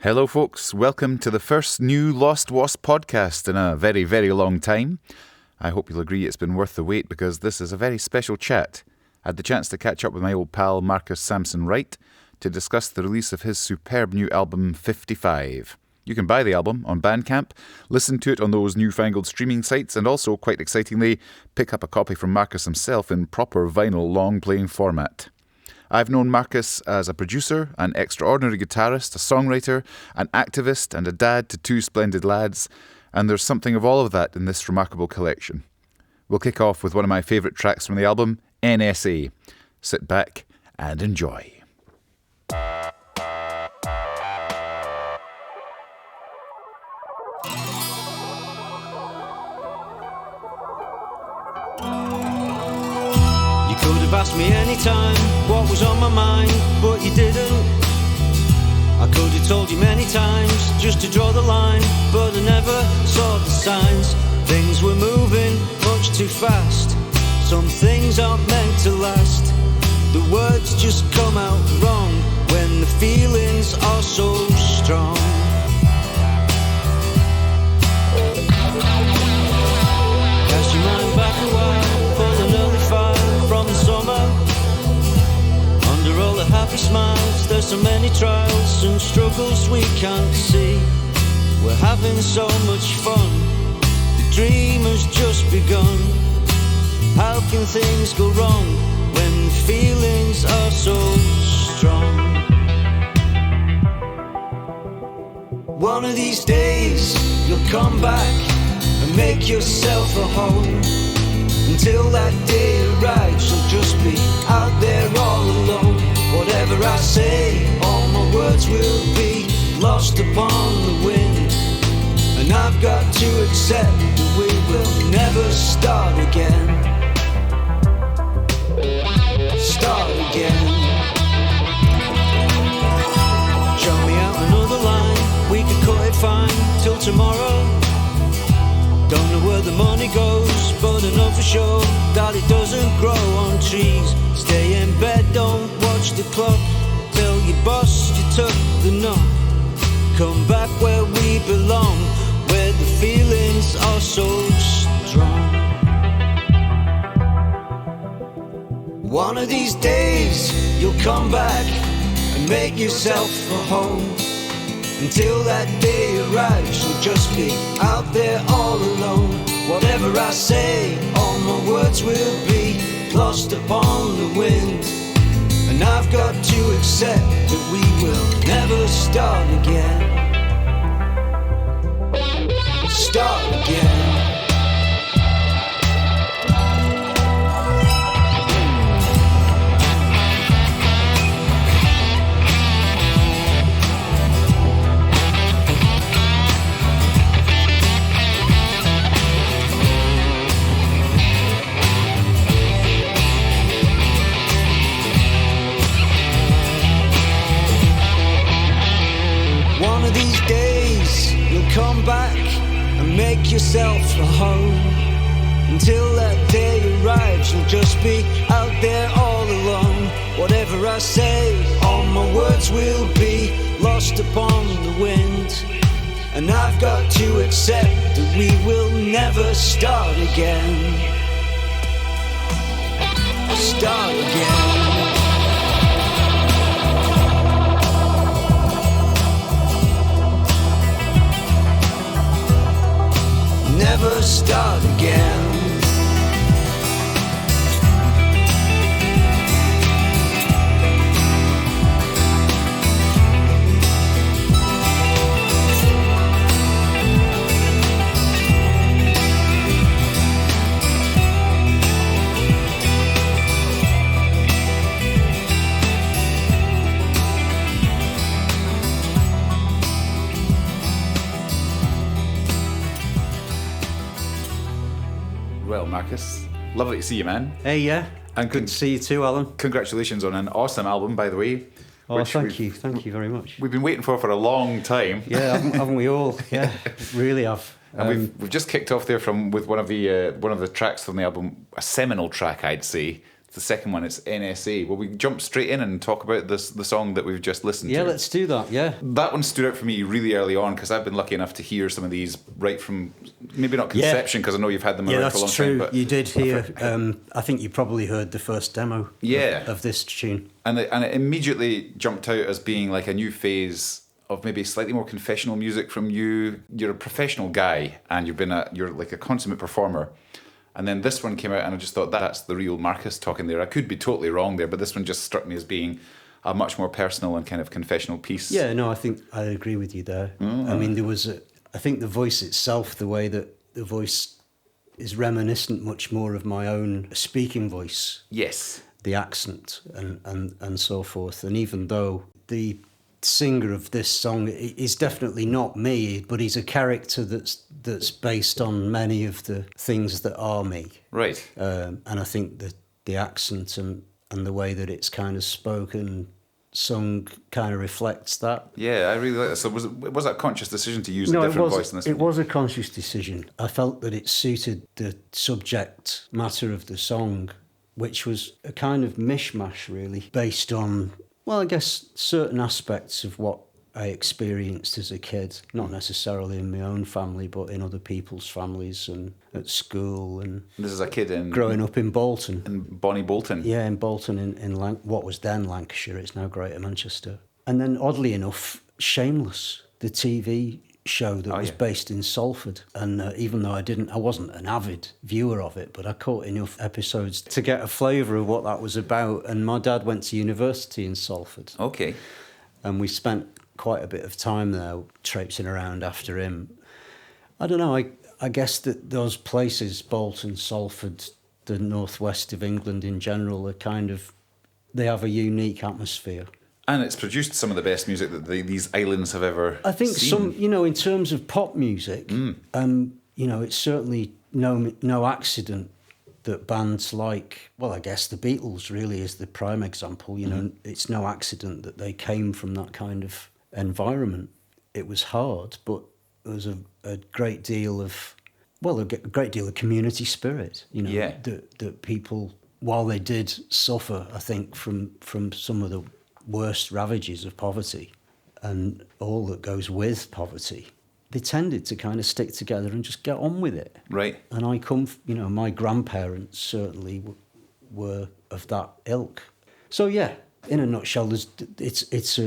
Hello folks, welcome to the first new Lost Wasp podcast in a very, very long time. I hope you'll agree it's been worth the wait because this is a very special chat. I had the chance to catch up with my old pal Marcus Samson Wright to discuss the release of his superb new album 55. You can buy the album on Bandcamp, listen to it on those newfangled streaming sites, and also, quite excitingly, pick up a copy from Marcus himself in proper vinyl long-playing format. I've known Marcus as a producer, an extraordinary guitarist, a songwriter, an activist, and a dad to two splendid lads, and there's something of all of that in this remarkable collection. We'll kick off with one of my favourite tracks from the album, NSA. Sit back and enjoy. You've asked me anytime what was on my mind, but you didn't. I could have told you many times just to draw the line, but I never saw the signs. Things were moving much too fast. Some things aren't meant to last. The words just come out wrong when the feelings are so strong. Cast your mind back a while for an early fire from the summer. Under all the happy smiles, there's so many trials and struggles we can't see. We're having so much fun, the dream has just begun. How can things go wrong when the feelings are so strong? One of these days you'll come back and make yourself a home. Until that day arrives, you'll just be out there all alone. Whatever I say, all my words will be lost upon the wind. And I've got to accept that we will never start again. Start again. Show me out another line, we could cut it fine till tomorrow. Don't know where the money goes, but I know for sure that it doesn't grow on trees. Stay in bed, don't watch the clock. Tell your boss you took the knock. Come back where we belong, where the feelings are so strong. One of these days you'll come back and make yourself a home. Until that day arrives, you'll just be out there all alone. Whatever I say, all my words will be lost upon the wind. And I've got to accept that we will never start again. Start again. These days you'll come back and make yourself a home. Until that day arrives, you'll just be out there all alone. Whatever I say, all my words will be lost upon the wind. And I've got to accept that we will never start again. Start again. Never start again. Well, Marcus, lovely to see you, man. Hey, yeah. And good to see you too, Alan. Congratulations on an awesome album, by the way. Oh, thank you very much. We've been waiting for a long time. Yeah, haven't we all? Yeah, really have. And we've just kicked off there with one of the tracks from the album, a seminal track, I'd say. the second one. It's NSA. Will we jump straight in and talk about the song that we've just listened to? Yeah, let's do that, yeah. That one stood out for me really early on because I've been lucky enough to hear some of these right from, maybe not conception, because I know you've had them around for a long time. But you did hear, I think you probably heard the first demo of this tune. And it immediately jumped out as being like a new phase of maybe slightly more confessional music from you. You're a professional guy and you're like a consummate performer. And then this one came out and I just thought that's the real Marcus talking there. I could be totally wrong there, but this one just struck me as being a much more personal and kind of confessional piece. Yeah, no, I think I agree with you there. I mean, I think the voice itself, the way that the voice is reminiscent much more of my own speaking voice. Yes. The accent and so forth. And even though the singer of this song is definitely not me, but he's a character that's based on many of the things that are me. Right. And I think that the accent and the way that it's kind of spoken, sung, kind of reflects that. Yeah, I really like that. So was that a conscious decision to use a different voice in this one? It was a conscious decision. I felt that it suited the subject matter of the song, which was a kind of mishmash, really, based on, well, I guess certain aspects of what I experienced as a kid, not necessarily in my own family, but in other people's families and at school. And this is a kid in... growing up in Bolton. In Bonnie Bolton. Yeah, in Bolton, in what was then Lancashire. It's now Greater Manchester. And then, oddly enough, Shameless, the TV show that was based in Salford. And even though I wasn't an avid viewer of it, but I caught enough episodes to get a flavour of what that was about. And my dad went to university in Salford. Okay. And we spent quite a bit of time there traipsing around after him. I don't know, I guess that those places, Bolton, Salford, the northwest of England in general, are kind of, they have a unique atmosphere. And it's produced some of the best music that these islands have ever I think seen. in terms of pop music, it's certainly no accident that bands like, well, I guess the Beatles really is the prime example. It's no accident that they came from that kind of environment. It was hard, but there was a great deal of community spirit. That people, while they did suffer, I think, from some of the worst ravages of poverty and all that goes with poverty, they tended to kind of stick together and just get on with it. Right. And my grandparents certainly were of that ilk. So yeah, in a nutshell, it's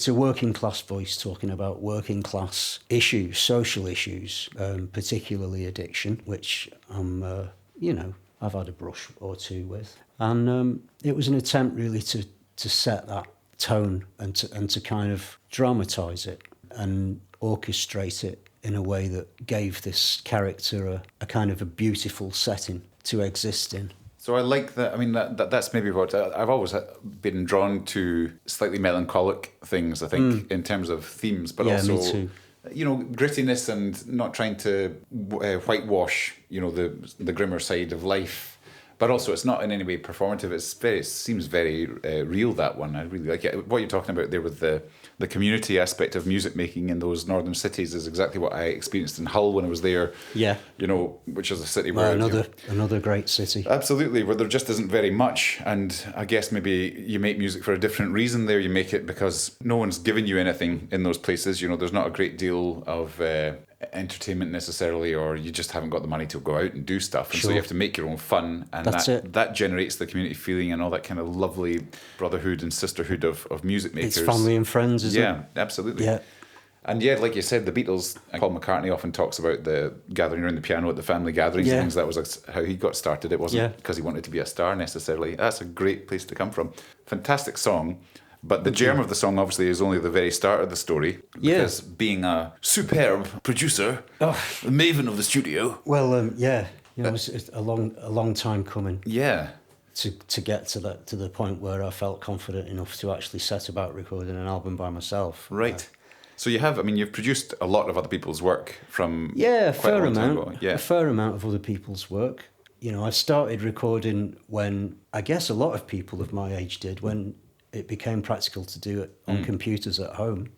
a working class voice talking about working class issues, social issues, particularly addiction, which I've had a brush or two with, and it was an attempt really to set that tone and to kind of dramatise it and orchestrate it in a way that gave this character a kind of a beautiful setting to exist in. So I like that. I mean, that's maybe what I've always been drawn to, slightly melancholic things, I think, in terms of themes, but also, me too. Grittiness and not trying to whitewash, the grimmer side of life. But also, it's not in any way performative. It seems very real, that one. I really like it. What you're talking about there with the community aspect of music making in those northern cities is exactly what I experienced in Hull when I was there. Yeah. Which is a city where... Another great city. Absolutely, where there just isn't very much. And I guess maybe you make music for a different reason there. You make it because no one's given you anything in those places. There's not a great deal of... entertainment necessarily, or you just haven't got the money to go out and do stuff, and so you have to make your own fun, and that generates the community feeling and all that kind of lovely brotherhood and sisterhood of music makers. It's family and friends, isn't it? Yeah, absolutely. Yeah. And yeah, like you said, the Beatles, Paul McCartney often talks about the gathering around the piano at the family gatherings and things. That was how he got started. It wasn't because he wanted to be a star necessarily. That's a great place to come from. Fantastic song. But the germ of the song, obviously, is only the very start of the story. Because being a superb producer, the maven of the studio... Well, it's a long time coming. Yeah. To get to the point where I felt confident enough to actually set about recording an album by myself. Right. So you've produced a lot of other people's work from a quite a long time ago. Yeah. A fair amount of other people's work. I started recording when, I guess a lot of people of my age did, when it became practical to do it on computers at home.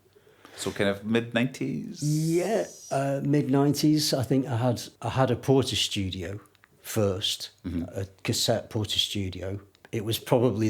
So kind of mid-90s? Yeah, mid-90s. I think I had a Porter studio first, a cassette Porter studio it was probably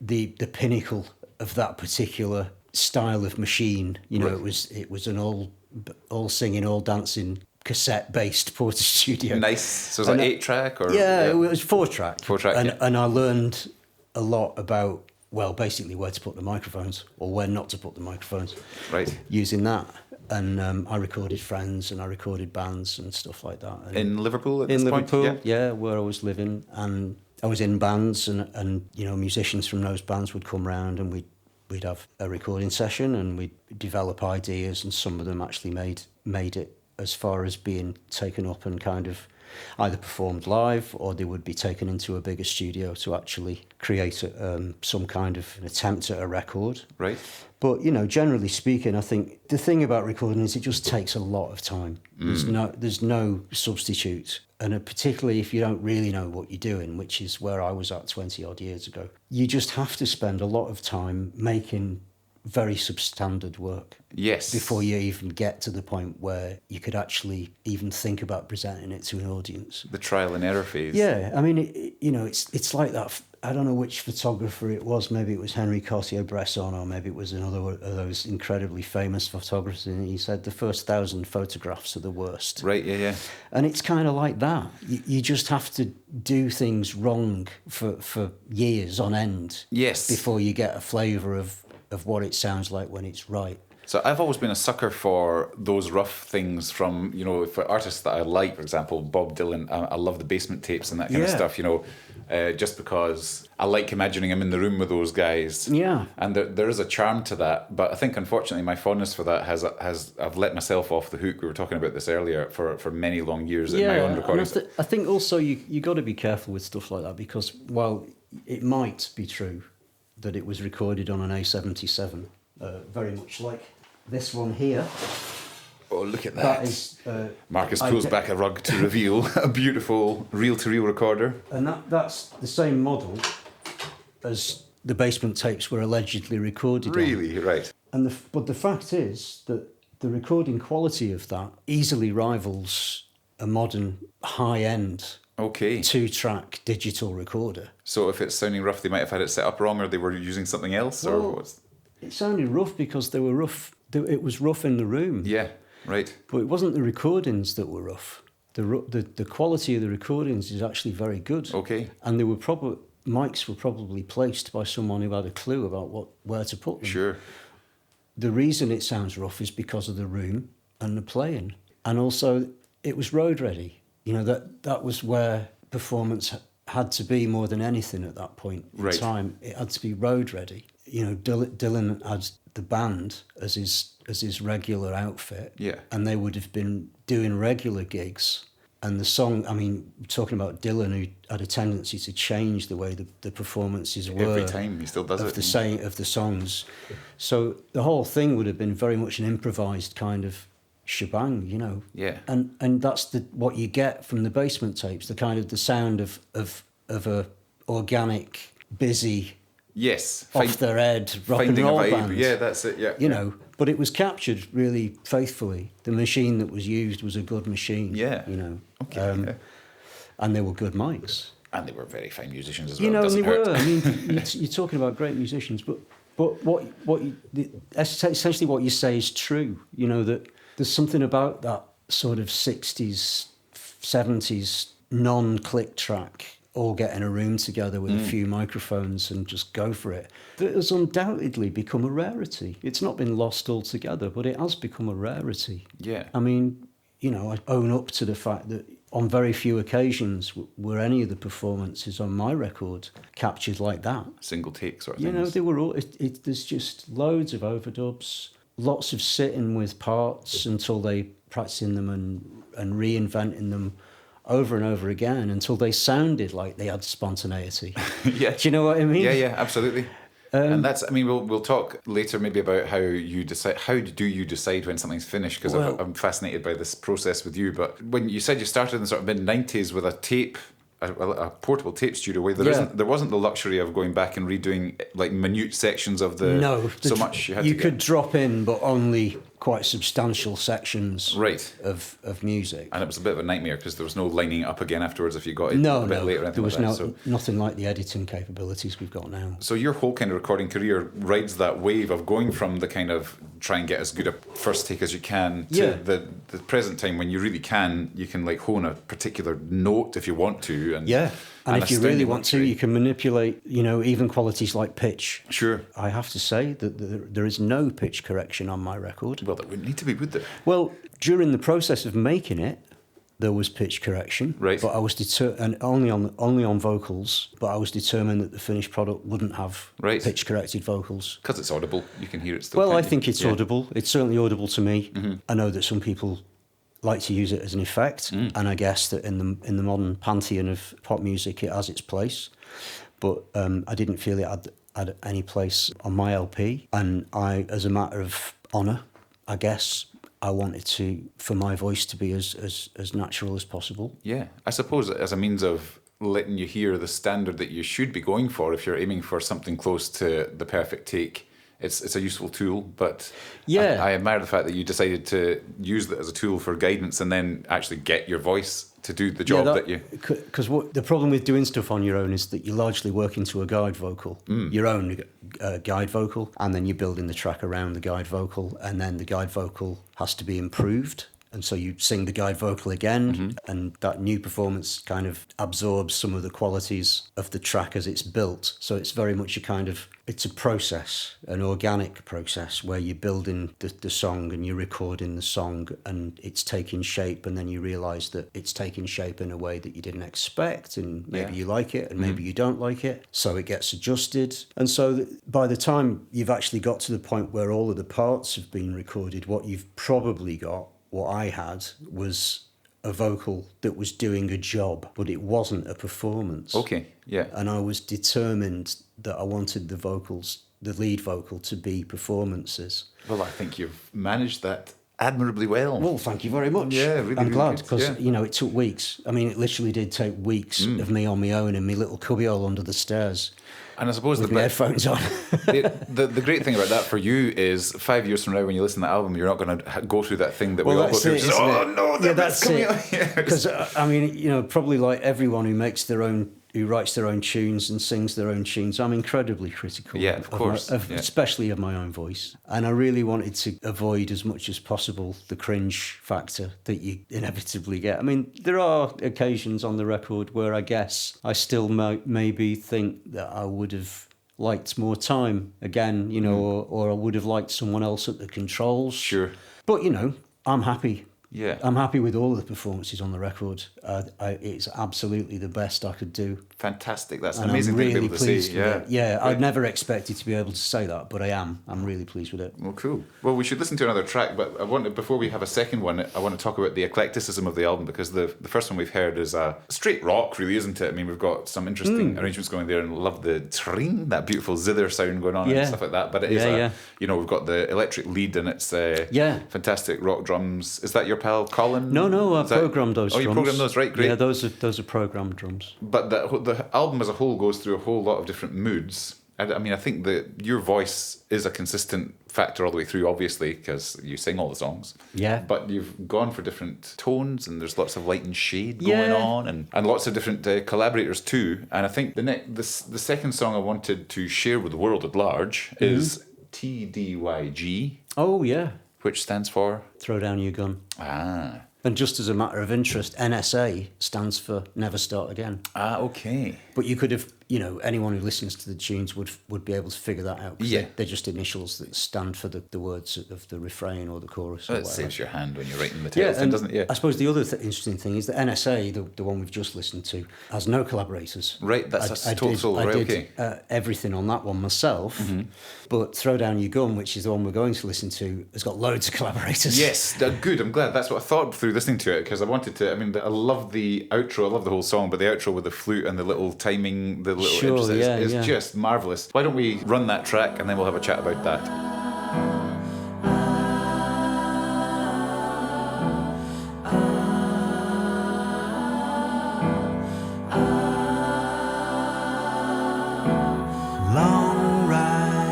the pinnacle of that particular style of machine. You know, it was an all singing, all dancing cassette based Porter studio. Nice. So was that 8-track or? Yeah, it was 4-track. 4-track. And I learned a lot about, well, basically where to put the microphones or where not to put the microphones. Right. Using that. And I recorded friends and I recorded bands and stuff like that. And in Liverpool at this point? In Liverpool, yeah, where I was living. And I was in bands and you know, musicians from those bands would come round and we'd have a recording session and we'd develop ideas, and some of them actually made it as far as being taken up and kind of either performed live, or they would be taken into a bigger studio to actually create some kind of an attempt at a record. Right. But, you know, generally speaking, I think the thing about recording is it just takes a lot of time. There's no substitute. And particularly if you don't really know what you're doing, which is where I was at 20 odd years ago, you just have to spend a lot of time making very substandard work. Yes. Before you even get to the point where you could actually even think about presenting it to an audience. The trial and error phase. Yeah, I mean, it's like that. I don't know which photographer it was. Maybe it was Henri Cartier-Bresson, or maybe it was another of those incredibly famous photographers. And he said the first 1,000 photographs are the worst. Right, yeah. And it's kind of like that. You just have to do things wrong for years on end. Yes. Before you get a flavour of what it sounds like when it's right. So I've always been a sucker for those rough things from, you know, for artists that I like, for example, Bob Dylan. I love the basement tapes and that kind of stuff, you know, just because I like imagining I'm in the room with those guys. Yeah. And there is a charm to that. But I think, unfortunately, my fondness for that has I've let myself off the hook. We were talking about this earlier for many long years in my own recordings. I think also you got to be careful with stuff like that, because while it might be true that it was recorded on an A77, very much like this one here. Oh, look at that. That is... Marcus pulls back a rug to reveal a beautiful reel-to-reel recorder. And that's the same model as the basement tapes were allegedly recorded Really? on. Right. But the fact is that the recording quality of that easily rivals a modern high-end 2-track digital recorder. So if it's sounding rough, they might have had it set up wrong, or they were using something else, or what's... It sounded rough because they were rough. It was rough in the room. Yeah, right. But it wasn't the recordings that were rough. The quality of the recordings is actually very good. Okay. And they were mics were probably placed by someone who had a clue about where to put them. Sure. The reason it sounds rough is because of the room and the playing, and also it was road ready. You know, that was where performance had to be more than anything at that point in time. It had to be road ready. You know, Dylan had the band as his regular outfit. Yeah. And they would have been doing regular gigs. And the song, I mean, talking about Dylan, who had a tendency to change the way the performances were. Every time, he still does it. Of the songs. So the whole thing would have been very much an improvised kind of shebang, you know. Yeah. And that's what you get from the basement tapes, the kind of the sound of a organic, busy, yes, off their head rock and roll band. Yeah, that's it. Yeah, you know, but it was captured really faithfully. The machine that was used was a good machine. Yeah, you know. Okay. And they were good mics. And they were very fine musicians as well. You know, Doesn't they hurt. were. I mean, you're talking about great musicians, but essentially what you say is true. You know, that there's something about that sort of 60s, 70s non-click track, all get in a room together with a few microphones and just go for it, that has undoubtedly become a rarity. It's not been lost altogether, but it has become a rarity. Yeah. I mean, you know, I own up to the fact that on very few occasions were any of the performances on my record captured like that. Single take sort of You things. know, they were all... there's just loads of overdubs, lots of sitting with parts until they practicing them and reinventing them over and over again until they sounded like they had spontaneity. Yeah. Do you know what I mean? Yeah, absolutely. And that's, I mean, we'll talk later maybe about how you decide, how do you decide when something's finished? Because I'm fascinated by this process with you. But when you said you started in the sort of mid-90s with a tape, a portable tape studio, where there wasn't the luxury of going back and redoing like minute sections of the... No. So much you had you to could drop in, but only quite substantial sections Right. of music. And it was a bit of a nightmare because there was no lining it up again afterwards if you got it No, a bit later. Or anything there was like that. nothing like the editing capabilities we've got now. So your whole kind of recording career rides that wave of going from the kind of try and get as good a first take as you can to the present time when you really can, you can like hone a particular note if you want to. And And if you really want to, you can manipulate, even qualities like pitch. Sure. I have to say that there is no pitch correction on my record. Well, there wouldn't need to be, would there? Well, during the process of making it, there was pitch correction. Right. But I was and only on vocals. But I was determined that the finished product wouldn't have pitch corrected vocals. Because it's audible, you can hear it still. Well, I think it's audible. It's certainly audible to me. Mm-hmm. I know that some people like to use it as an effect, and I guess that in the modern pantheon of pop music, it has its place. But I didn't feel it had any place on my LP, and I, as a matter of honour, I guess I wanted for my voice to be as natural as possible. Yeah, I suppose as a means of letting you hear the standard that you should be going for if you're aiming for something close to the perfect take. It's a useful tool, but I admire the fact that you decided to use it as a tool for guidance and then actually get your voice to do the job that you... Because the problem with doing stuff on your own is that you're largely working to a guide vocal, your own guide vocal, and then you're building the track around the guide vocal, and then the guide vocal has to be improved. And so you sing the guide vocal again, and that new performance kind of absorbs some of the qualities of the track as it's built. So it's very much it's a process, an organic process, where you're building the song and you're recording the song and it's taking shape, and then you realise that it's taking shape in a way that you didn't expect, and maybe you like it and maybe you don't like it. So it gets adjusted. And so by the time you've actually got to the point where all of the parts have been recorded, what you've probably got, what I had, was a vocal that was doing a job, but it wasn't a performance. Okay, yeah. And I was determined that I wanted the lead vocal to be performances. Well, I think you've managed that admirably well. Well, thank you very much. Yeah, really, I'm glad, good. because, Yeah. it took weeks. I mean, it literally did take weeks of me on my own in my little cubbyhole under the stairs. And I suppose with my headphones on. the great thing about that for you is 5 years from now when you listen to that album, you're not going to go through that thing that we all go through. That's it. Because I mean, probably like everyone who writes their own tunes and sings their own tunes, I'm incredibly critical. Yeah, of course. Especially of my own voice. And I really wanted to avoid as much as possible the cringe factor that you inevitably get. I mean, there are occasions on the record where I guess I still maybe think that I would have liked more time again, or I would have liked someone else at the controls. Sure. But, I'm happy. Yeah. I'm happy with all of the performances on the record. It's absolutely the best I could do. Fantastic. That's an And amazing I'm really thing to be able to pleased see. with it. Yeah, I'd never expected to be able to say that, but I am. I'm really pleased with it. Well, cool. Well, we should listen to another track, but before we have a second one, I want to talk about the eclecticism of the album, because the first one we've heard is a straight rock, really, isn't it? I mean, we've got some interesting arrangements going there, and love the tring, that beautiful zither sound going on and stuff like that. But it is we've got the electric lead, and it's fantastic rock drums. Is that your pal Colin? No, I programmed those drums. Oh, you programmed those, right? Great. Yeah, those are programmed drums. But the album as a whole goes through a whole lot of different moods. I mean, I think that your voice is a consistent factor all the way through, obviously, because you sing all the songs. Yeah. But you've gone for different tones, and there's lots of light and shade going on, and lots of different collaborators too. And I think the second song I wanted to share with the world at large is TDYG. Oh, yeah. Which stands for? Throw Down Your Gun. Ah. And just as a matter of interest, NSA stands for Never Start Again. Ah, okay. But you could have, anyone who listens to the tunes would be able to figure that out. Yeah. They're just initials that stand for the words of the refrain or the chorus. Well, it saves your hand when you're writing materials, doesn't it? Yeah. I suppose the other interesting thing is that NSA, the one we've just listened to, has no collaborators. Right, that's a total solo, right? I did everything on that one myself. Mm-hmm. But Throw Down Your Gun, which is the one we're going to listen to, has got loads of collaborators. Yes, good. I'm glad. That's what I thought through listening to it, because I wanted to. I mean, I love the outro. I love the whole song, but the outro with the flute and the little timing, the little is just marvellous. Why don't we run that track and then we'll have a chat about that. Long ride,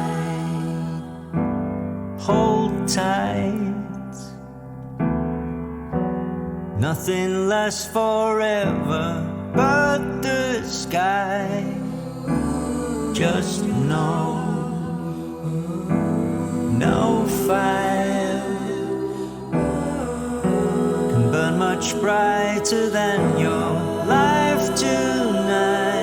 hold tight. Nothing lasts forever but the sky. Just know no fire can burn much brighter than your life tonight.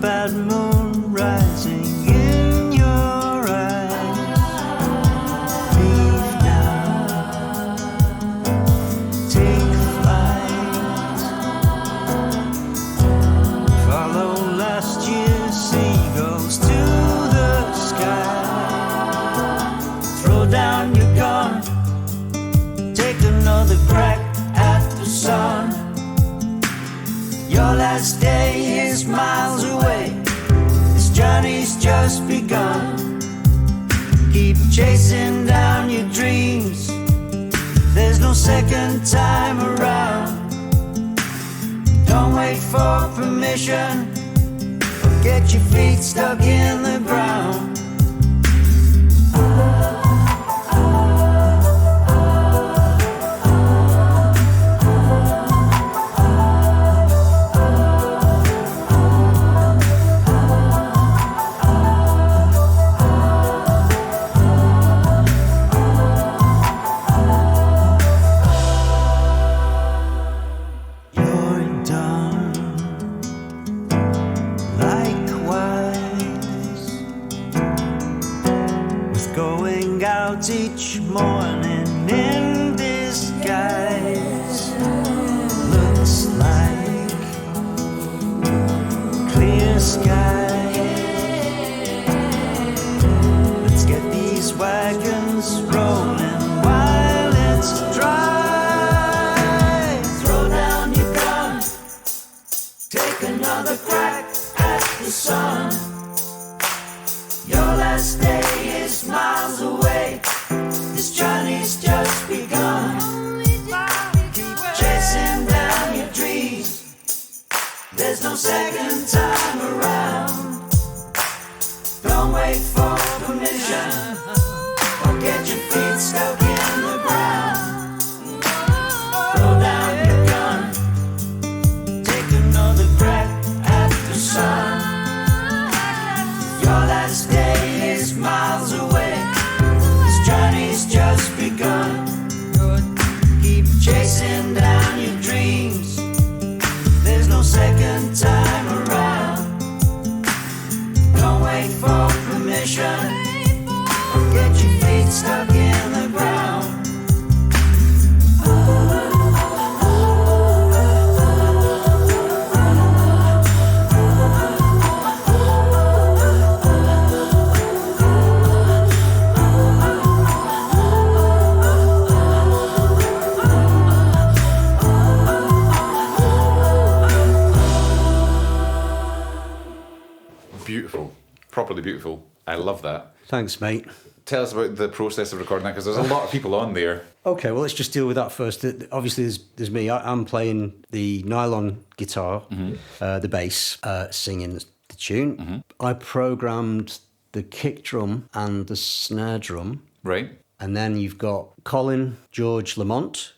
Bad moon rising in your eyes. Leave now, take flight. Follow last year's seagulls to the sky. Throw down your gun, take another crack at the sun. Your last day is miles away. This journey's just begun. Keep chasing down your dreams. There's no second time around. Don't wait for permission or get your feet stuck in the ground. Each morning in disguise. Looks like clear sky. Let's get these wagons rolling while it's dry. Throw down your gun, take another crack at the sun. Your last day is miles away. This journey's just begun. Keep chasing down your dreams. There's no second time around. Don't wait for permission or get your feet stuck in the ground. Throw down your gun, take another crack at the sun. Your last day is miles away. Journey's just begun. Keep chasing down your dreams. There's no second time around. Don't wait for permission or get your feet stuck in the ground. Beautiful, properly beautiful. I love that. Thanks, mate. Tell us about the process of recording that, because there's a lot of people on there. Okay, well, let's just deal with that first. Obviously, there's me. I'm playing the nylon guitar, the bass, singing the tune. Mm-hmm. I programmed the kick drum and the snare drum. Right. And then you've got Colin George Lamont,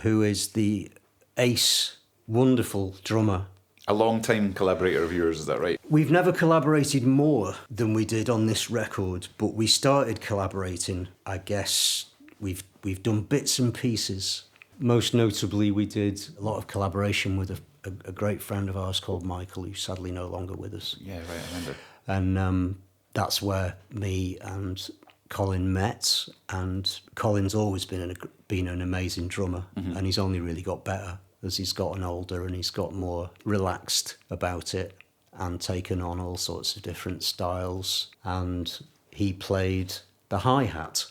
who is the ace, wonderful drummer. A long-time collaborator of yours, is that right? We've never collaborated more than we did on this record, but we started collaborating, I guess. We've done bits and pieces. Most notably, we did a lot of collaboration with a great friend of ours called Michael, who's sadly no longer with us. Yeah, right, I remember. And that's where me and Colin met, and Colin's always been an amazing drummer, and he's only really got better as he's gotten older and he's got more relaxed about it and taken on all sorts of different styles. And he played the hi-hat,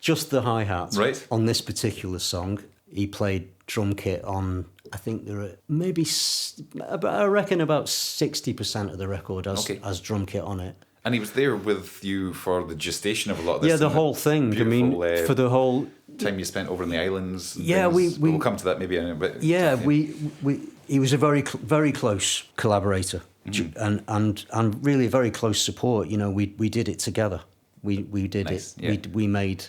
just the hi-hat. Right. On this particular song, he played drum kit on. I think there are maybe, I reckon about 60% of the record has drum kit on it. And he was there with you for the gestation of a lot of this. Yeah, the whole thing. I mean, for the whole time you spent over in the islands. Yeah, we'll come to that maybe in a bit. Yeah, he was a very close collaborator, and really a very close support. You know, we did it together. We did nice. it. Yeah. We made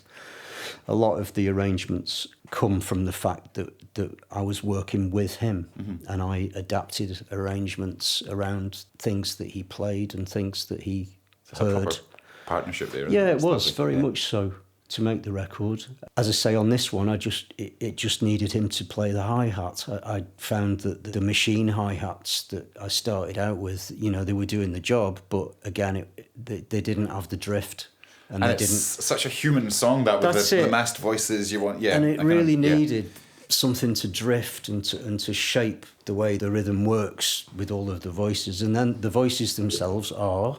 a lot of the arrangements come from the fact that I was working with him, and I adapted arrangements around things that he played and things that he heard. A proper partnership there. Yeah, it was very much so to make the record. As I say, on this one, it just needed him to play the hi-hat. I found that the machine hi-hats that I started out with, you know, they were doing the job, but again, they didn't have the drift. And it's such a human song that with the masked voices you want. Yeah, and it really needed something to drift and to shape the way the rhythm works with all of the voices. And then the voices themselves are,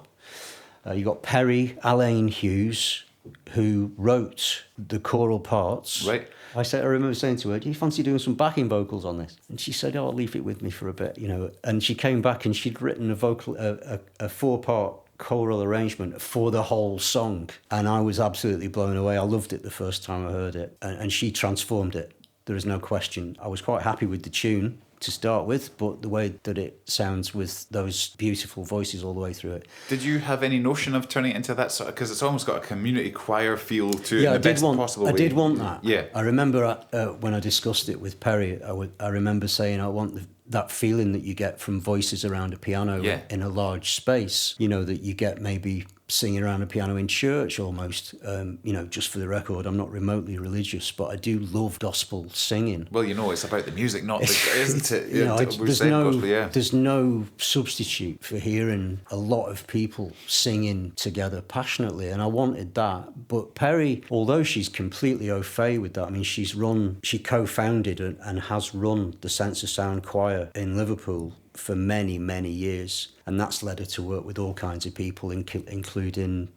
you got Perry Alain Hughes, who wrote the choral parts. Right. I remember saying to her, "Do you fancy doing some backing vocals on this?" And she said, "Oh, I'll leave it with me for a bit, you know." And she came back and she'd written a 4-part choral arrangement for the whole song, and I was absolutely blown away. I loved it the first time I heard it, and she transformed it. There is no question. I was quite happy with the tune to start with, but the way that it sounds with those beautiful voices all the way through it. Did you have any notion of turning it into that sort of, because it's almost got a community choir feel to it in the best possible way? I did want that. Yeah. I remember when I discussed it with Perry, I remember saying I want that feeling that you get from voices around a piano in a large space, you know, that you get maybe singing around a piano in church almost. You know, just for the record, I'm not remotely religious, but I do love gospel singing. Well, you know, it's about the music, not isn't it? You know, there's no substitute for hearing a lot of people singing together passionately, and I wanted that. But Perry, although she's completely au fait with that, I mean, she co-founded and has run the Sense of Sound Choir in Liverpool for many, many years, and that's led her to work with all kinds of people, including,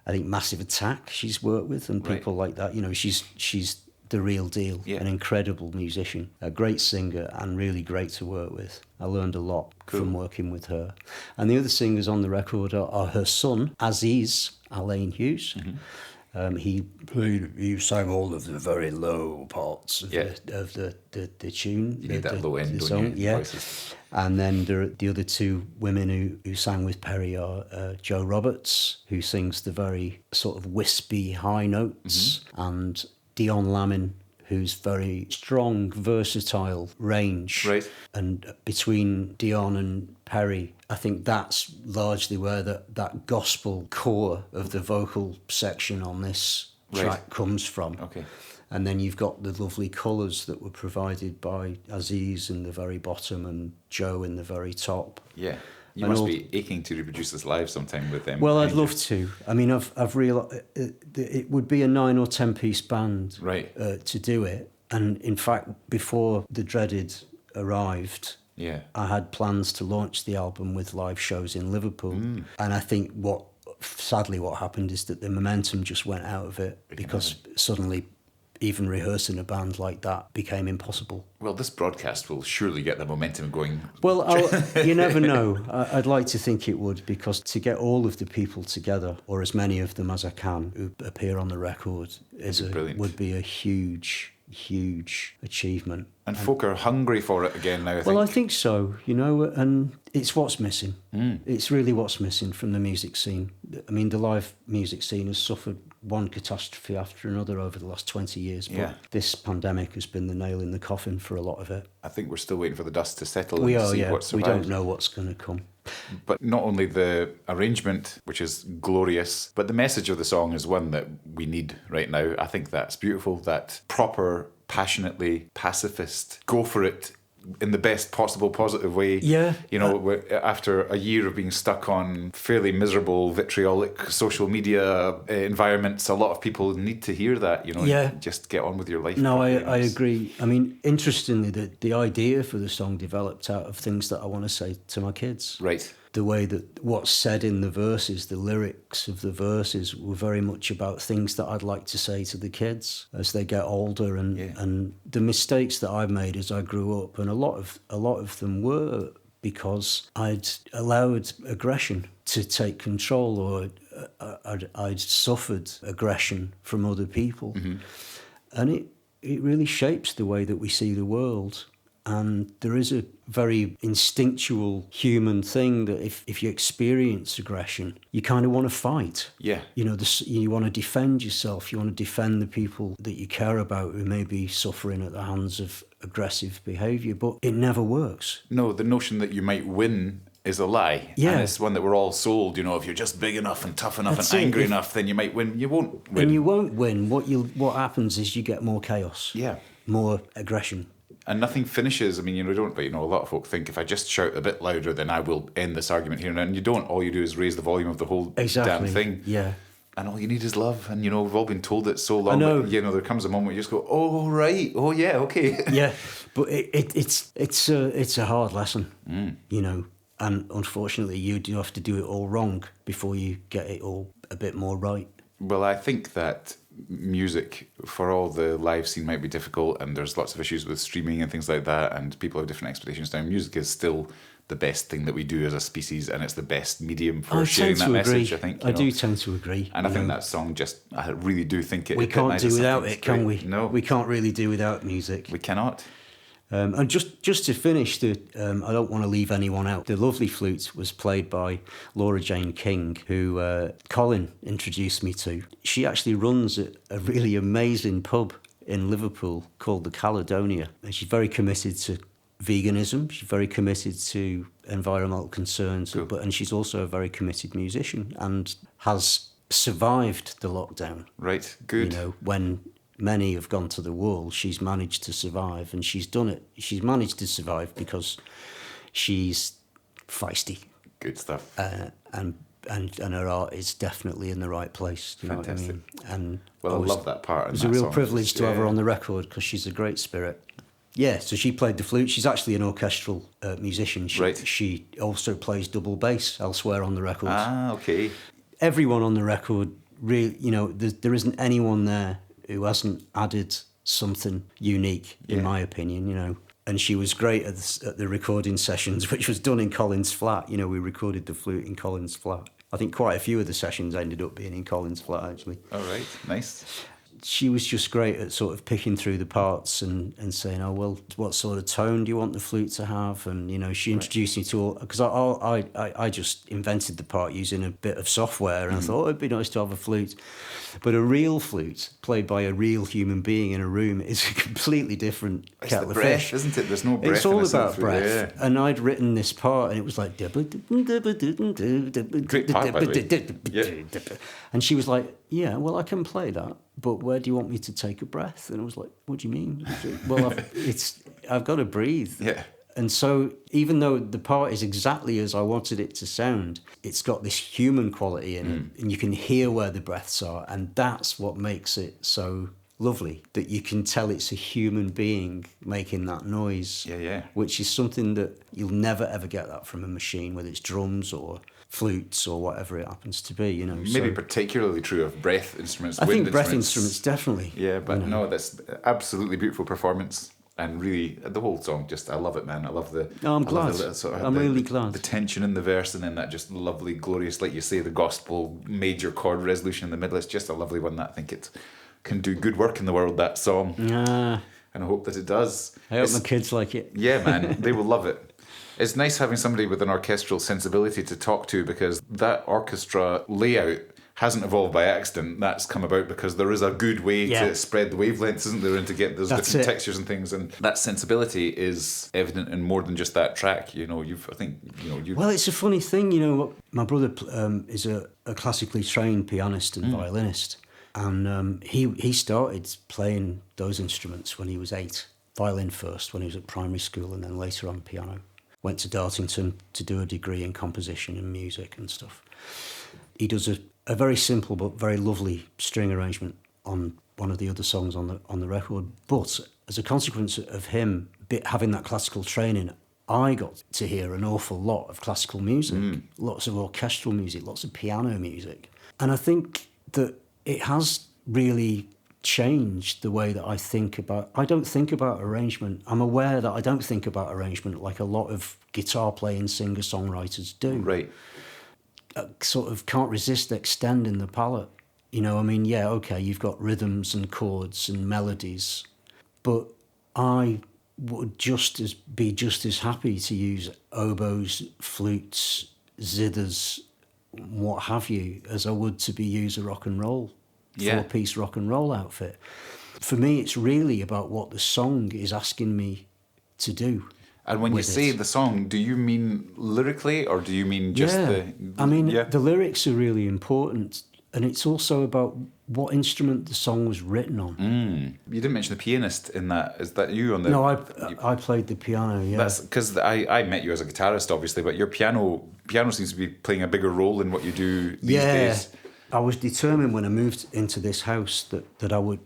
I think, Massive Attack she's worked with, and people like that. You know, she's the real deal, an incredible musician, a great singer, and really great to work with. I learned a lot from working with her. And the other singers on the record are her son, Aziz Alain Hughes. He sang all of the very low parts of the tune. You need that low end, song, don't you? Voices. And then the other two women who sang with Perry are Jo Roberts, who sings the very sort of wispy high notes, and Dion Lamin, who's very strong, versatile range. Right. And between Dion and Perry, I think that's largely where that gospel core of the vocal section on this track comes from. Okay. And then you've got the lovely colours that were provided by Aziz in the very bottom and Joe in the very top. Yeah. You must be aching to reproduce this live sometime with them. Well, I'd love to. I mean, I've realised it would be a 9 or 10 piece band to do it. And in fact, before the Dreaded arrived, I had plans to launch the album with live shows in Liverpool. And I think sadly what happened is that the momentum just went out of it because suddenly even rehearsing a band like that became impossible. Well, this broadcast will surely get the momentum going. Well, you never know. I'd like to think it would, because to get all of the people together, or as many of them as I can, who appear on the record, would be a huge achievement. And folk are hungry for it again now, I think. Well, I think so, you know, and it's what's missing. It's really what's missing from the music scene. I mean, the live music scene has suffered one catastrophe after another over the last 20 years, but this pandemic has been the nail in the coffin for a lot of it. I think we're still waiting for the dust to settle and see what survives. We don't know what's going to come. But not only the arrangement, which is glorious, but the message of the song is one that we need right now. I think that's beautiful, that proper, passionately pacifist, go for it in the best possible positive way. Yeah. You know, after a year of being stuck on fairly miserable, vitriolic social media environments, a lot of people need to hear that, you know, just get on with your life. No, I agree. I mean, interestingly, the idea for the song developed out of things that I want to say to my kids. Right. the way that what's said in the verses, the lyrics of the verses, were very much about things that I'd like to say to the kids as they get older, and the mistakes that I made as I grew up, and a lot of them were because I'd allowed aggression to take control, or I'd suffered aggression from other people, and it really shapes the way that we see the world. And there is a very instinctual human thing that if you experience aggression, you kind of want to fight. Yeah. You know, you want to defend yourself. You want to defend the people that you care about who may be suffering at the hands of aggressive behaviour. But it never works. No, the notion that you might win is a lie. Yeah. And it's one that we're all sold, you know, if you're just big enough and tough enough That's and it. angry enough, then you might win. You won't win. And you won't win. What happens is you get more chaos. Yeah. More aggression. And nothing finishes. I mean, you don't, but a lot of folk think if I just shout a bit louder, then I will end this argument here and now. And you don't. All you do is raise the volume of the whole damn thing. Yeah. And all you need is love. And, we've all been told it so long. I know. But, there comes a moment where you just go, oh, right. Oh, yeah, okay. Yeah. But it's a hard lesson, and unfortunately you do have to do it all wrong before you get it all a bit more right. Well, I think that music, for all the live scene might be difficult, and there's lots of issues with streaming and things like that, and people have different expectations now, music is still the best thing that we do as a species, and it's the best medium for sharing that message, I think. I do tend to agree. And I think that song I really do think it we can't do without it, can we? No. We can't really do without music. We cannot. And just to finish, I don't want to leave anyone out. The Lovely Flute was played by Laura Jane King, who Colin introduced me to. She actually runs a really amazing pub in Liverpool called the Caledonia. And she's very committed to veganism. She's very committed to environmental concerns. Cool. And she's also a very committed musician and has survived the lockdown. Right, good. When many have gone to the wall, she's managed to survive, and she's done it. She's managed to survive because she's feisty. Good stuff. And her art is definitely in the right place. Do you Fantastic. know what I mean? And I love that part. It was a real privilege to have her on the record because she's a great spirit. Yeah, so she played the flute. She's actually an orchestral musician. She also plays double bass elsewhere on the record. Ah, okay. Everyone on the record, really, there isn't anyone there who hasn't added something unique, in my opinion, And she was great at the recording sessions, which was done in Colin's flat. We recorded the flute in Colin's flat. I think quite a few of the sessions ended up being in Colin's flat, actually. All right, nice. She was just great at sort of picking through the parts and saying, oh, well, what sort of tone do you want the flute to have? And, she introduced me to all... Because I just invented the part using a bit of software, and I thought, it'd be nice to have a flute. But a real flute, played by a real human being in a room, is a completely different kettle of fish. Isn't it? There's no breath. It's all in about breath. Yeah. And I'd written this part, and it was like... Great part, by the way. And she was like, yeah, well, I can play that, but where do you want me to take a breath? And I was like, what do you mean? Well, I've got to breathe. Yeah. And so even though the part is exactly as I wanted it to sound, it's got this human quality in it, and you can hear where the breaths are, and that's what makes it so lovely, that you can tell it's a human being making that noise. Yeah. Which is something that you'll never, ever get that from a machine, whether it's drums or flutes or whatever it happens to be, Maybe particularly true of breath instruments. I think breath instruments, definitely. Yeah, but no, that's absolutely beautiful performance. And really, the whole song, I love it, man. I love the... Oh, I'm glad. I'm really glad. The tension in the verse, and then that just lovely, glorious, like you say, the gospel major chord resolution in the middle. It's just a lovely one that I think it can do good work in the world, that song. Yeah. And I hope that it does. I hope my kids like it. Yeah, man, they will love it. It's nice having somebody with an orchestral sensibility to talk to, because that orchestra layout hasn't evolved by accident. That's come about because there is a good way to spread the wavelengths, isn't there, and to get those different textures and things. And that sensibility is evident in more than just that track. Well, it's a funny thing, my brother is a classically trained pianist and violinist, and he started playing those instruments when he was 8. Violin first, when he was at primary school, and then later on piano. Went to Dartington to do a degree in composition and music and stuff. He does a very simple but very lovely string arrangement on one of the other songs on the record. But as a consequence of him having that classical training, I got to hear an awful lot of classical music, lots of orchestral music, lots of piano music. And I think that it has really changed the way that I don't think about arrangement. I'm aware that I don't think about arrangement like a lot of guitar playing singer-songwriters do. Right. I sort of can't resist extending the palette. You know, I mean, yeah, okay, you've got rhythms and chords and melodies, but I would be just as happy to use oboes, flutes, zithers, what have you, as I would to use a rock and roll, four-piece rock and roll outfit. For me, it's really about what the song is asking me to do. And when you say the song, do you mean lyrically or do you mean just the lyrics are really important. And it's also about what instrument the song was written on. You didn't mention the pianist in that. Is that you on the... No, I played the piano, yeah. That's because I met you as a guitarist, obviously, but your piano seems to be playing a bigger role in what you do these days. I was determined when I moved into this house that I would...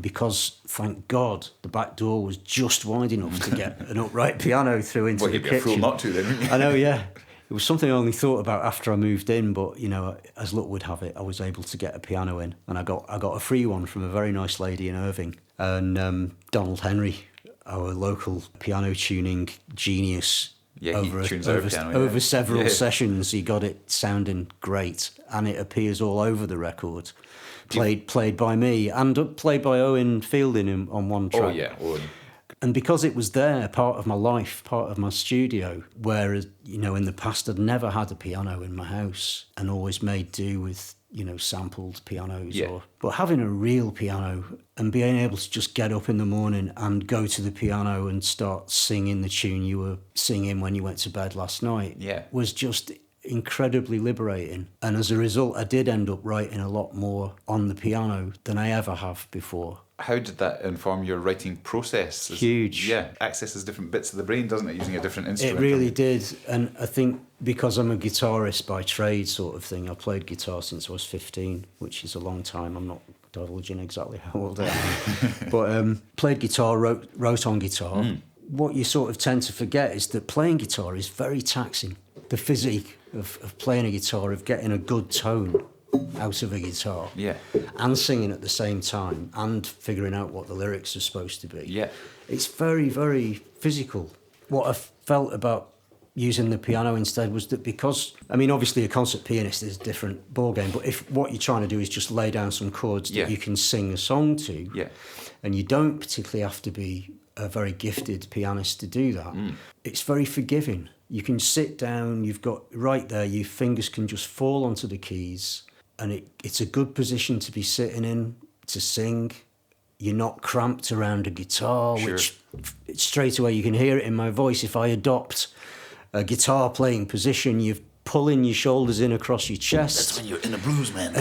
because, thank God, the back door was just wide enough to get an upright piano through into the kitchen. Well, you'd be a fool not to then, wouldn't you? I know, yeah. It was something I only thought about after I moved in, but, you know, as luck would have it, I was able to get a piano in. And I got a free one from a very nice lady in Irving. And Donald Henry, our local piano tuning genius, over several sessions, he got it sounding great. And it appears all over the record. Played by me and played by Owen Fielding on one track. Oh, yeah, Owen. And because it was there, part of my life, part of my studio, whereas, you know, in the past I'd never had a piano in my house and always made do with, you know, sampled pianos. Yeah. But having a real piano and being able to just get up in the morning and go to the piano and start singing the tune you were singing when you went to bed last night was just incredibly liberating. And as a result, I did end up writing a lot more on the piano than I ever have before. How did that inform your writing process? Huge. Yeah, accesses different bits of the brain, doesn't it, using a different instrument? It really did. And I think because I'm a guitarist by trade sort of thing, I played guitar since I was 15, which is a long time. I'm not divulging exactly how old I am. But played guitar, wrote on guitar. What you sort of tend to forget is that playing guitar is very taxing. The physique of playing a guitar, of getting a good tone out of a guitar and singing at the same time and figuring out what the lyrics are supposed to be. It's very, very physical. What I felt about using the piano instead was that because, I mean, obviously a concert pianist is a different ballgame, but if what you're trying to do is just lay down some chords that you can sing a song to, and you don't particularly have to be a very gifted pianist to do that, it's very forgiving. You can sit down, you've got right there, your fingers can just fall onto the keys, and it's a good position to be sitting in to sing. You're not cramped around a guitar, which straight away you can hear it in my voice. If I adopt a guitar playing position, you're pulling your shoulders in across your chest. That's when you're in a blues, man.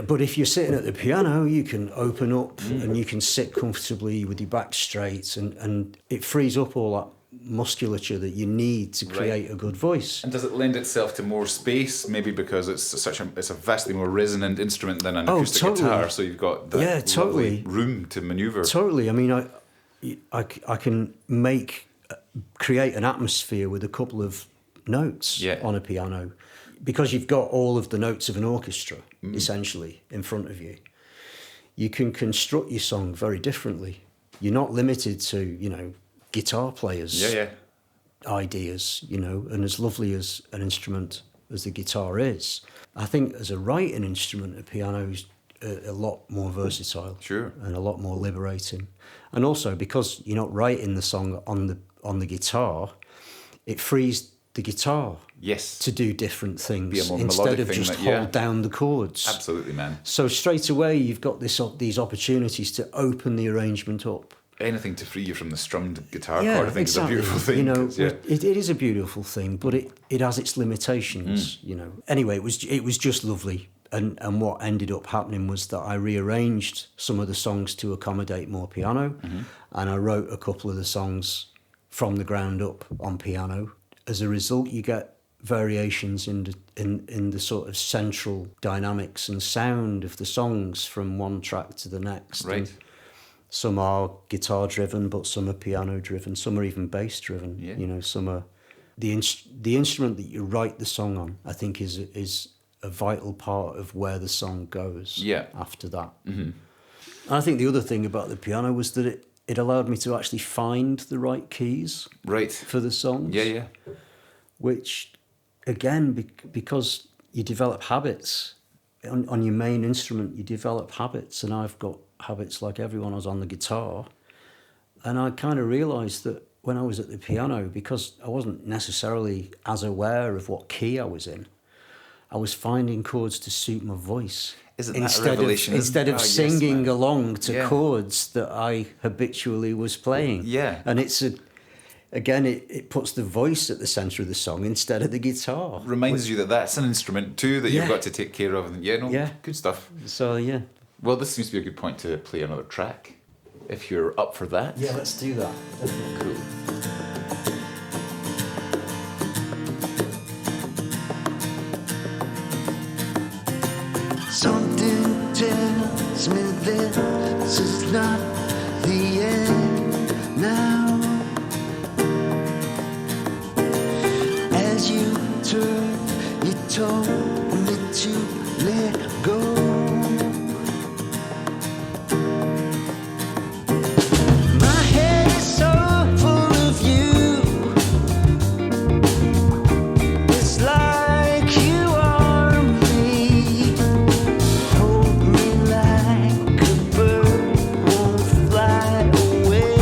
But if you're sitting at the piano, you can open up and you can sit comfortably with your back straight, and it frees up all that musculature that you need to create a good voice. And does it lend itself to more space, maybe because it's a vastly more resonant instrument than an acoustic guitar, so you've got that lovely room to maneuver? Totally. I mean, I can create an atmosphere with a couple of notes on a piano, because you've got all of the notes of an orchestra essentially in front of you. You can construct your song very differently. You're not limited to, you know, guitar players' ideas, you know, and as lovely as an instrument as the guitar is, I think as a writing instrument, a piano is a lot more versatile, and a lot more liberating. And also because you're not writing the song on the guitar, it frees the guitar to do different things instead of just hold down the chords. Absolutely, man. So straight away you've got these opportunities to open the arrangement up. Anything to free you from the strummed guitar chord, I think, is a beautiful thing. You know, it is a beautiful thing, but it has its limitations. You know. Anyway, it was just lovely, and what ended up happening was that I rearranged some of the songs to accommodate more piano, and I wrote a couple of the songs from the ground up on piano. As a result, you get variations in the sort of central dynamics and sound of the songs from one track to the next. Right. Some are guitar driven, but some are piano driven. Some are even bass driven. Yeah. You know, some are the instrument that you write the song on. I think is a vital part of where the song goes. Yeah. After that, I think the other thing about the piano was that it allowed me to actually find the right keys Right. for the songs. Yeah. Which, again, because you develop habits on your main instrument, you develop habits, and I've got habits like everyone was on the guitar. And I kind of realised that when I was at the piano, because I wasn't necessarily as aware of what key I was in, I was finding chords to suit my voice. Isn't that a revelation? Instead of Oh, yes, singing man. along to Yeah. chords that I habitually was playing. Yeah. And it puts the voice at the centre of the song instead of the guitar. Reminds you that that's an instrument too that you've Yeah. got to take care of. And Yeah. Good stuff. So, yeah. Well, this seems to be a good point to play another track, if you're up for that. Yeah, let's do that. Cool. Something tells me this is not the end now. As you turn, you told me to let go. My head is so full of you. It's like you are me. Hold me like a bird won't fly away.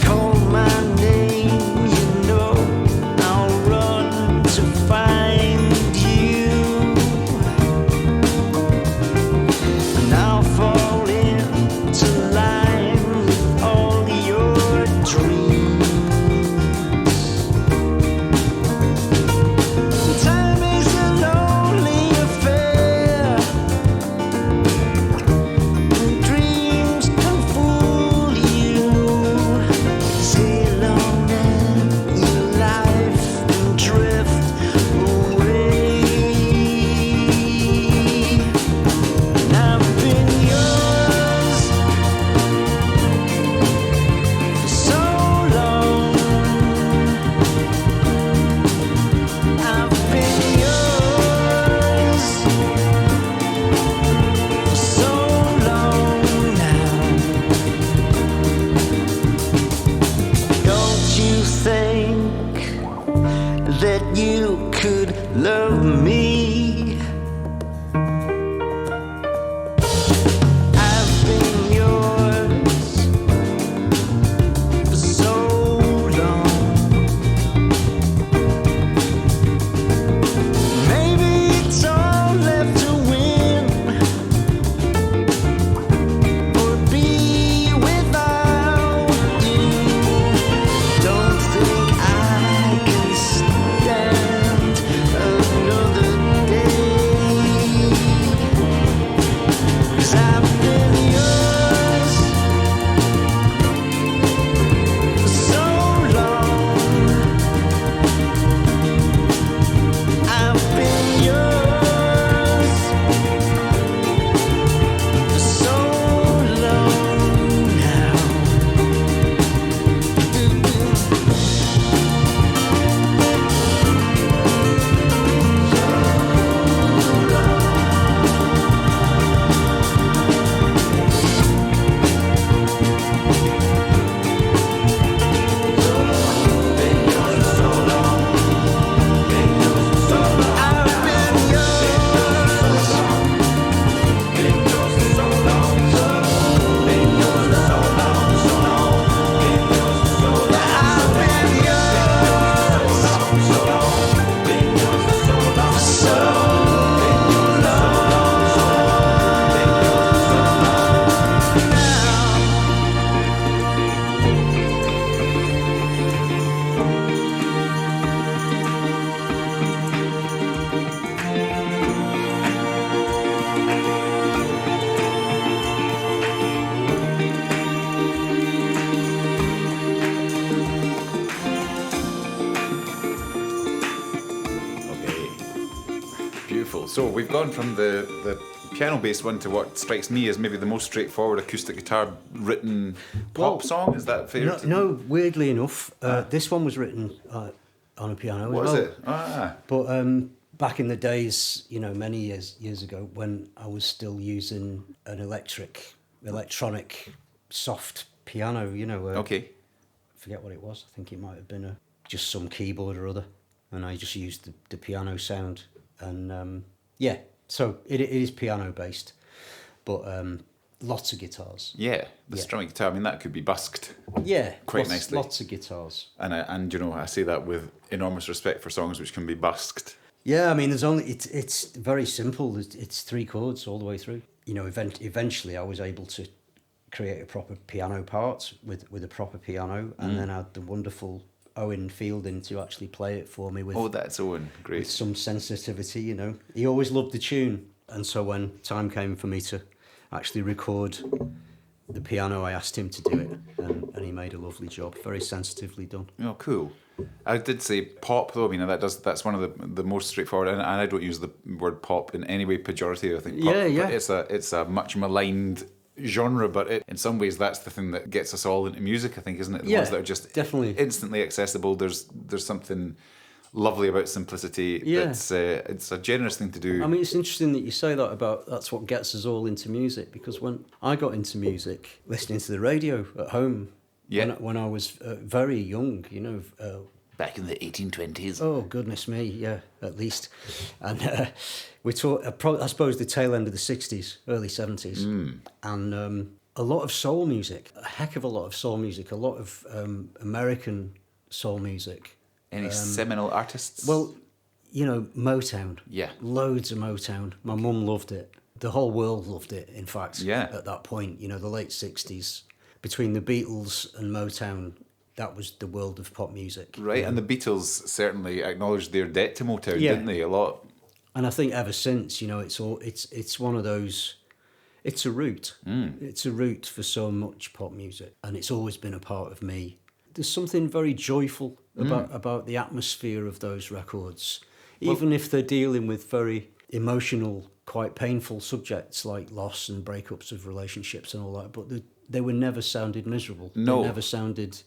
Call my name, you know I'll run to find you. And I'll fall into line with all your dreams. Time is a lonely affair, and dreams can fool you. Sail on in your life and drift away. And I've been yours for so long. I've been yours for so long now. Don't you think that you could love me? I've been yours for so long. Maybe it's all left to win, or be without you. Don't think I can stand another day. 'Cause I've been yours for so long. I've been yours for so long now. I've been yours. I've been yours for so long now. Okay. Beautiful. So we've gone from the piano-based one to what strikes me as maybe the most straightforward acoustic guitar written pop song. Is that fair? No, weirdly enough, this one was written on a piano as well. Was it? Ah. But back in the days, many years ago, when I was still using an electronic soft piano, Okay. I forget what it was. I think it might have been just some keyboard or other, and I just used the piano sound, and so it is piano based, but lots of guitars. Yeah, the strumming guitar. I mean, that could be busked. Yeah, quite nicely. Lots of guitars. And I say that with enormous respect for songs which can be busked. Yeah, I mean, it's very simple. It's 3 chords all the way through. Eventually I was able to create a proper piano part with a proper piano, and then had the wonderful Owen Fielding to actually play it for me with. Oh, that's Owen. Great. With some sensitivity, He always loved the tune, and so when time came for me to actually record the piano, I asked him to do it, and he made a lovely job. Very sensitively done. Oh, cool. I did say pop though. I mean, that's one of the most straightforward, and I don't use the word pop in any way pejorative. I think pop, but it's a much maligned genre, but in some ways that's the thing that gets us all into music, I think, isn't it? The ones that are just definitely instantly accessible. There's something lovely about simplicity. Yeah. It's a generous thing to do. I mean, it's interesting that you say that about that's what gets us all into music, because when I got into music, listening to the radio at home, when I was very young, back in the 1820s. Oh, goodness me, yeah, at least. And we taught, I suppose, the tail end of the 60s, early 70s. And a lot of soul music, a heck of a lot of soul music, a lot of American soul music. Any seminal artists? Well, Motown. Yeah. Loads of Motown. My mum loved it. The whole world loved it, in fact, at that point. The late 60s. Between the Beatles and Motown, that was the world of pop music. Right, and the Beatles certainly acknowledged their debt to Motown, didn't they? A lot. And I think ever since, it's one of those. It's a route. It's a route for so much pop music, and it's always been a part of me. There's something very joyful about the atmosphere of those records, even if they're dealing with very emotional, quite painful subjects like loss and breakups of relationships and all that. But they were never sounded miserable. No. They never sounded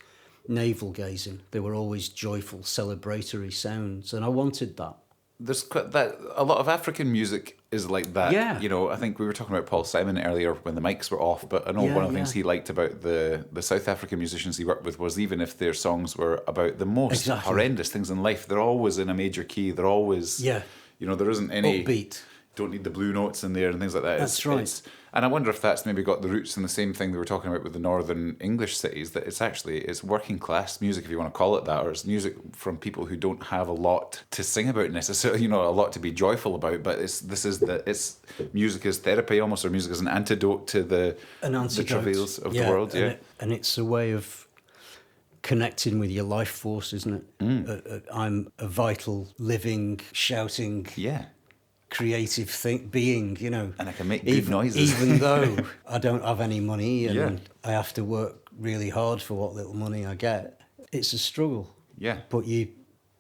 navel-gazing. They were always joyful, celebratory sounds, and I wanted that. There's a lot of African music is like that. Yeah. I think we were talking about Paul Simon earlier when the mics were off, but I know one of the things he liked about the South African musicians he worked with was even if their songs were about the most horrendous things in life, they're always in a major key. They're always, there isn't any upbeat. Don't need the blue notes in there and things like that. That's right. And I wonder if that's maybe got the roots in the same thing they were talking about with the northern English cities, that it's working class music, if you want to call it that, or it's music from people who don't have a lot to sing about necessarily, a lot to be joyful about, but it's music as therapy almost, or music as an antidote to the travails of the world. And it's a way of connecting with your life force, isn't it? I'm a vital, living, shouting... creative being, and I can make good noises, even though I don't have any money and I have to work really hard for what little money I get. It's a struggle. Yeah. But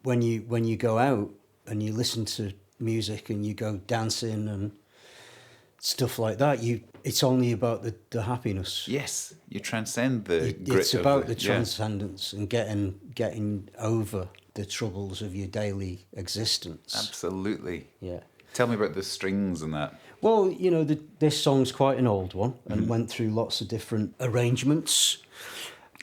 when you go out and you listen to music and you go dancing and stuff like that, it's only about the happiness. Yes, you transcend the grit. It's about the transcendence and getting over the troubles of your daily existence. Absolutely. Yeah. Tell me about the strings and that. Well, this song's quite an old one and went through lots of different arrangements.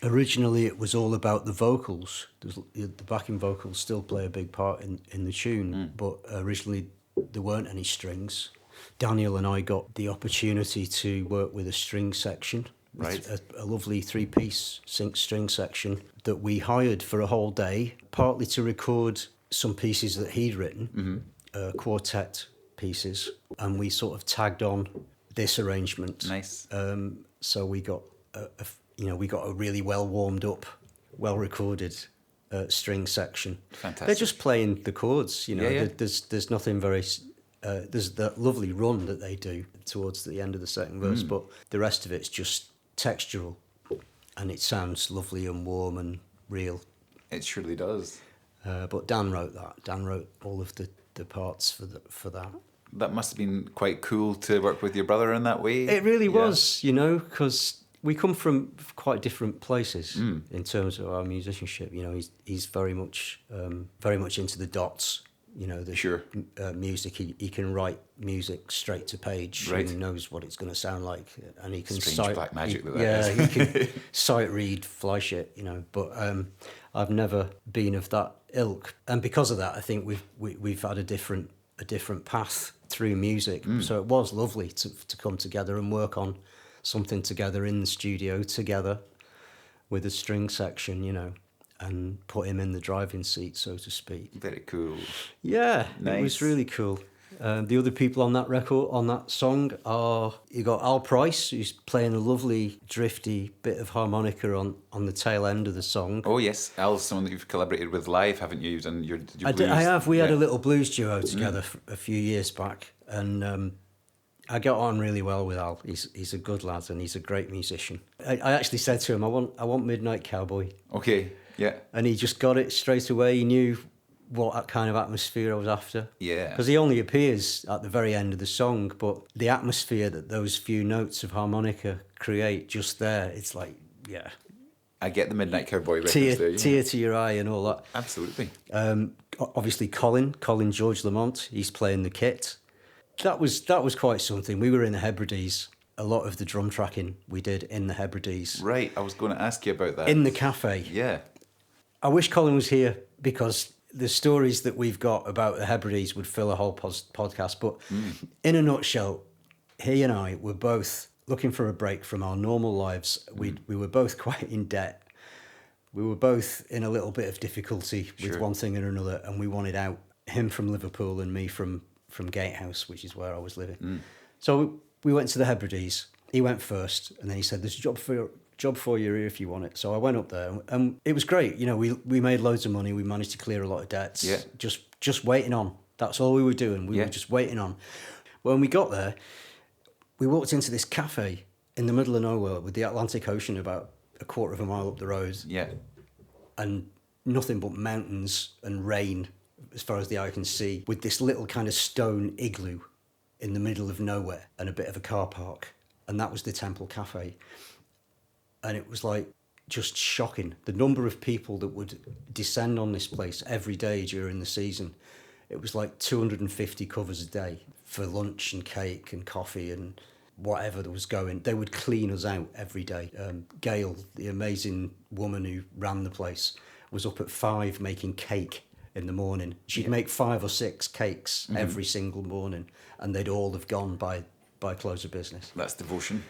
Originally, it was all about the vocals. The backing vocals still play a big part in the tune, but originally there weren't any strings. Daniel and I got the opportunity to work with a string section, right? A lovely 3-piece sync string section that we hired for a whole day, partly to record some pieces that he'd written. Quartet pieces, and we sort of tagged on this arrangement. Nice. So we got a really well warmed up, well recorded string section. Fantastic. They're just playing the chords. There's nothing very. There's that lovely run that they do towards the end of the second verse, but the rest of it's just textural, and it sounds lovely and warm and real. It surely does. But Dan wrote that. Dan wrote all of the parts for that. That must have been quite cool to work with your brother in that way. It really was, you know, because we come from quite different places in terms of our musicianship. You know, he's very much into the dots. You know, the music. He can write music straight to page. Right. And knows what it's going to sound like, and he can Strange black magic that is. Yeah, he can sight read, fly shit. You know, but I've never been of that ilk, and because of that, I think we've had a different path through music. So it was lovely to come together and work on something together in the studio together with a string section, you know, and put him in the driving seat, so to speak. Very cool. Yeah, Nice. It was really cool. The other people on that record, on that song, you got Al Price, who's playing a lovely, drifty bit of harmonica on the tail end of the song. Oh yes, Al's someone that you've collaborated with live, haven't you? And your blues. I have. We had a little blues duo together a few years back, and I got on really well with Al. He's a good lad, and he's a great musician. I actually said to him, I want Midnight Cowboy. Okay, yeah. And he just got it straight away. He knew what kind of atmosphere I was after. Yeah. Because he only appears at the very end of the song, but the atmosphere that those few notes of harmonica create just there, it's like, yeah. I get the Midnight Cowboy reference there. Yeah. Tear to your eye and all that. Absolutely. Obviously, Colin George Lamont, he's playing the kit. That was quite something. We were in the Hebrides. A lot of the drum tracking we did in the Hebrides. Right, I was going to ask you about that. In the cafe. Yeah. I wish Colin was here because the stories that we've got about the Hebrides would fill a whole podcast. But in a nutshell, he and I were both looking for a break from our normal lives. We were both quite in debt. We were both in a little bit of difficulty with one thing and another, and we wanted out. Him from Liverpool and me from Gatehouse, which is where I was living. So we went to the Hebrides. He went first, and then he said, "There's a job for you here if you want it." So I went up there, and it was great. You know, we made loads of money. We managed to clear a lot of debts. Yeah. Just waiting on. That's all we were doing. We were just waiting on. When we got there, we walked into this cafe in the middle of nowhere with the Atlantic Ocean about a quarter of a mile up the road. Yeah. And nothing but mountains and rain as far as the eye can see, with this little kind of stone igloo in the middle of nowhere and a bit of a car park. And that was the Temple Cafe. And it was like just shocking. The number of people that would descend on this place every day during the season. It was like 250 covers a day for lunch and cake and coffee and whatever that was going. They would clean us out every day. Gail, the amazing woman who ran the place, was up at 5 making cake in the morning. She'd make 5 or 6 cakes every single morning, and they'd all have gone by close of business. That's devotion.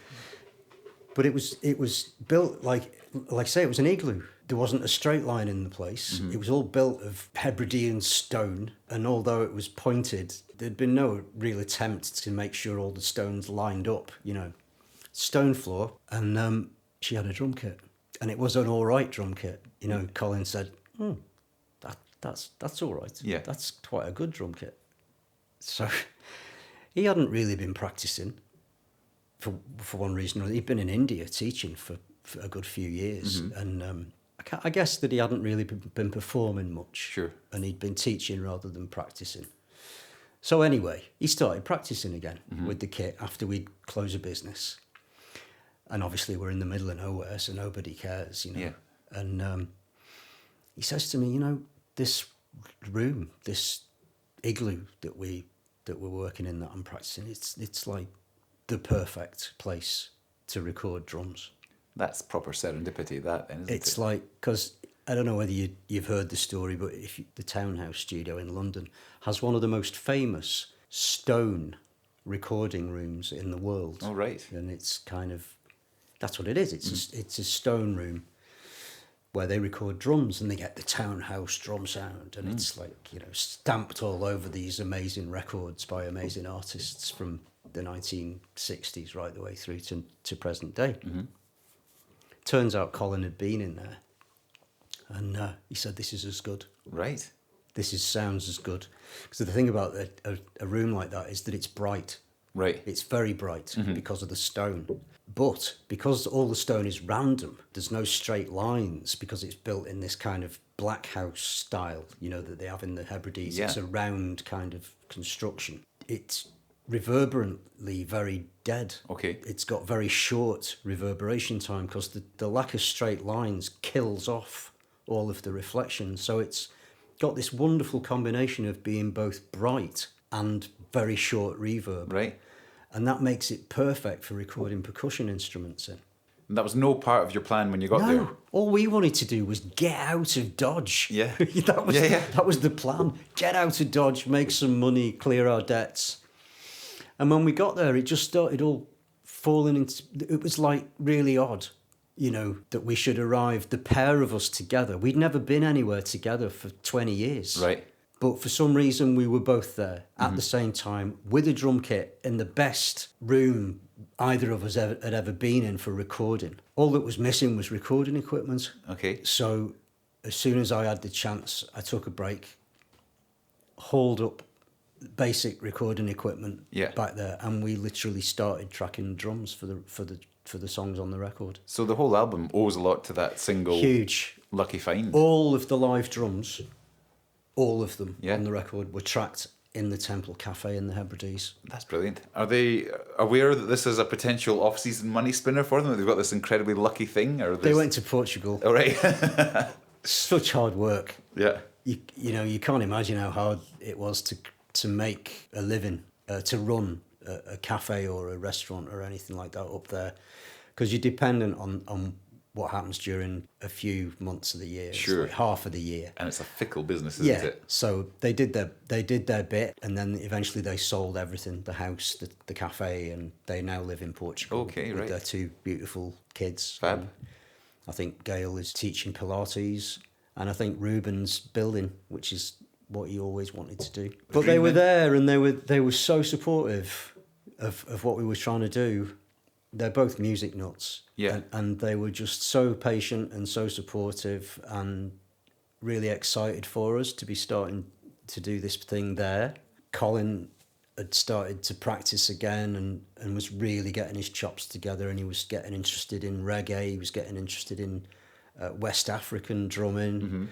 But it was built like I say, it was an igloo. There wasn't a straight line in the place. It was all built of Hebridean stone, and although it was pointed, there'd been no real attempt to make sure all the stones lined up, you know. Stone floor, and she had a drum kit, and it was an all right drum kit. You know, Colin said, that's all right. Yeah. That's quite a good drum kit. So he hadn't really been practicing for one reason or another. He'd been in India teaching for a good few years, and I guess that he hadn't really been performing much. Sure. And he'd been teaching rather than practicing. So anyway, he started practicing again with the kit after we'd close a business. And obviously we're in the middle of nowhere, so nobody cares, you know. Yeah. And he says to me, you know, this room, this igloo that we're working in, that I'm practicing, it's like the perfect place to record drums. That's proper serendipity, that then, isn't it? It's like, because I don't know whether you've heard the story, but the Townhouse studio in London has one of the most famous stone recording rooms in the world. Oh, right. And it's kind of, that's what it is. It's a stone room where they record drums, and they get the Townhouse drum sound, and it's like, you know, stamped all over these amazing records by amazing artists from the 1960s right the way through to present day. Turns out Colin had been in there, and he said, "This is as good. Right. This sounds as good." Because the thing about a room like that is that it's bright. Right. It's very bright because of the stone. But because all the stone is random, there's no straight lines, because it's built in this kind of black house style, you know, that they have in the Hebrides. Yeah. It's a round kind of construction. It's reverberantly very dead. Okay. It's got very short reverberation time because the lack of straight lines kills off all of the reflections. So it's got this wonderful combination of being both bright and very short reverb. Right. And that makes it perfect for recording percussion instruments in. And that was no part of your plan when you got there? No, all we wanted to do was get out of Dodge. Yeah. That was the plan. Get out of Dodge, make some money, clear our debts. And when we got there, it just started all falling into... It was like really odd, you know, that we should arrive, the pair of us together. We'd never been anywhere together for 20 years. Right. But for some reason, we were both there at the same time with a drum kit in the best room either of us had ever been in for recording. All that was missing was recording equipment. Okay. So as soon as I had the chance, I took a break, hauled up basic recording equipment back there, and we literally started tracking drums for the songs on the record. So the whole album owes a lot to that single Huge. Lucky Find. All of the live drums, all of them Yeah. on the record were tracked in the Temple Cafe in the Hebrides. That's brilliant. Are they aware that this is a potential off-season money spinner for them? That they've got this incredibly lucky thing? Or They went to Portugal. Oh, right. Such hard work. Yeah. You know, you can't imagine how hard it was to make a living, to run a cafe or a restaurant or anything like that up there, because you're dependent on what happens during a few months of the year. Sure. It's like half of the year. And it's a fickle business, isn't it? So they did their bit, and then eventually they sold everything, the house, the cafe, and they now live in Portugal. Okay, with right. their two beautiful kids. Fab. And I think Gail is teaching Pilates, and I think Ruben's building, which is what he always wanted to do. But they were there, and they were so supportive of what we were trying to do. They're both music nuts. Yeah. And they were just so patient and so supportive and really excited for us to be starting to do this thing there. Colin had started to practice again and was really getting his chops together, and he was getting interested in reggae, he was getting interested in West African drumming. Mm-hmm.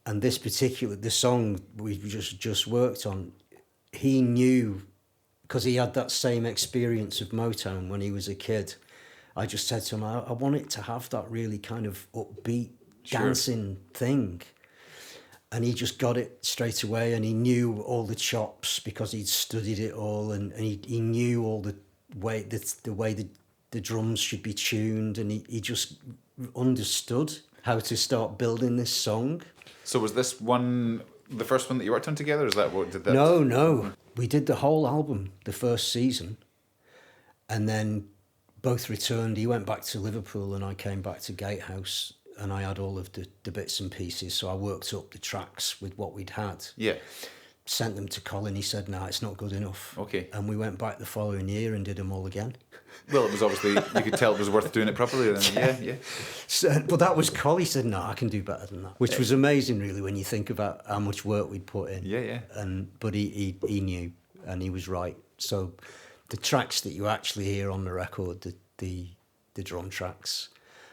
And the song we just worked on, he knew, because he had that same experience of Motown when he was a kid. I just said to him, I want it to have that really kind of upbeat dancing thing. And he just got it straight away, and he knew all the chops because he'd studied it all, and he knew all the way the drums should be tuned, and he just understood how to start building this song. So was this one the first one that you worked on together? Is that what did that? No. We did the whole album the first season, and then both returned. He went back to Liverpool and I came back to Gatehouse, and I had all of the bits and pieces. So I worked up the tracks with what we'd had. Yeah. Sent them to Colin. He said, "No, it's not good enough." Okay. And we went back the following year and did them all again. Well, it was obviously, you could tell it was worth doing it properly then. Yeah. So, but that was Colin. He said, "No, I can do better than that," which was amazing, really, when you think about how much work we'd put in. Yeah. But he knew, and he was right. So the tracks that you actually hear on the record, the drum tracks,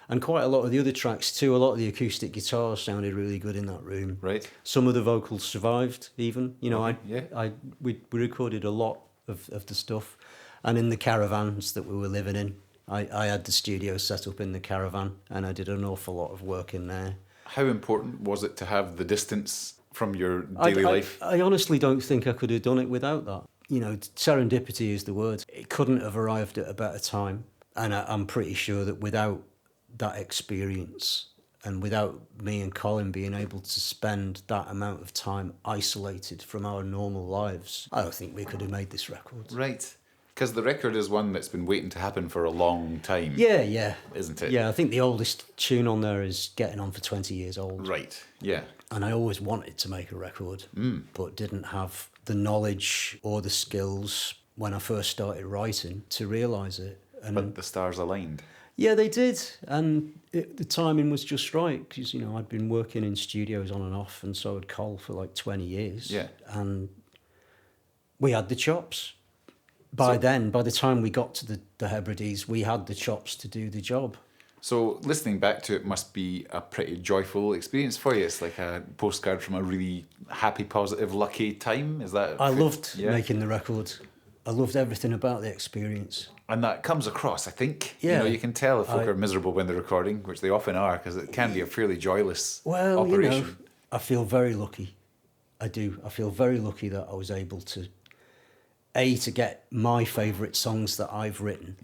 and quite a lot of the other tracks too, a lot of the acoustic guitars sounded really good in that room. Right. Some of the vocals survived even. You know, Okay, we recorded a lot of the stuff. And in the caravans that we were living in, I had the studio set up in the caravan, and I did an awful lot of work in there. How important was it to have the distance from your daily life? I honestly don't think I could have done it without that. You know, serendipity is the word. It couldn't have arrived at a better time. And I'm pretty sure that without that experience, and without me and Colin being able to spend that amount of time isolated from our normal lives, I don't think we could have made this record. Right. Because the record is one that's been waiting to happen for a long time. Yeah. Isn't it? Yeah, I think the oldest tune on there is getting on for 20 years old. Right, yeah. And I always wanted to make a record, but didn't have the knowledge or the skills when I first started writing to realise it. But the stars aligned. Yeah, they did. And the timing was just right, because, you know, I'd been working in studios on and off, and so had Col for like 20 years. Yeah. And we had the chops. By the time we got to the Hebrides, we had the chops to do the job. So listening back to it must be a pretty joyful experience for you. It's like a postcard from a really happy, positive, lucky time. Is that? I loved making the record. I loved everything about the experience. And that comes across, I think. Yeah. You can tell if folk are miserable when they're recording, which they often are, because it can be a fairly joyless Well, operation. I feel very lucky. I do. I feel very lucky that I was able to, to get my favourite songs that I've written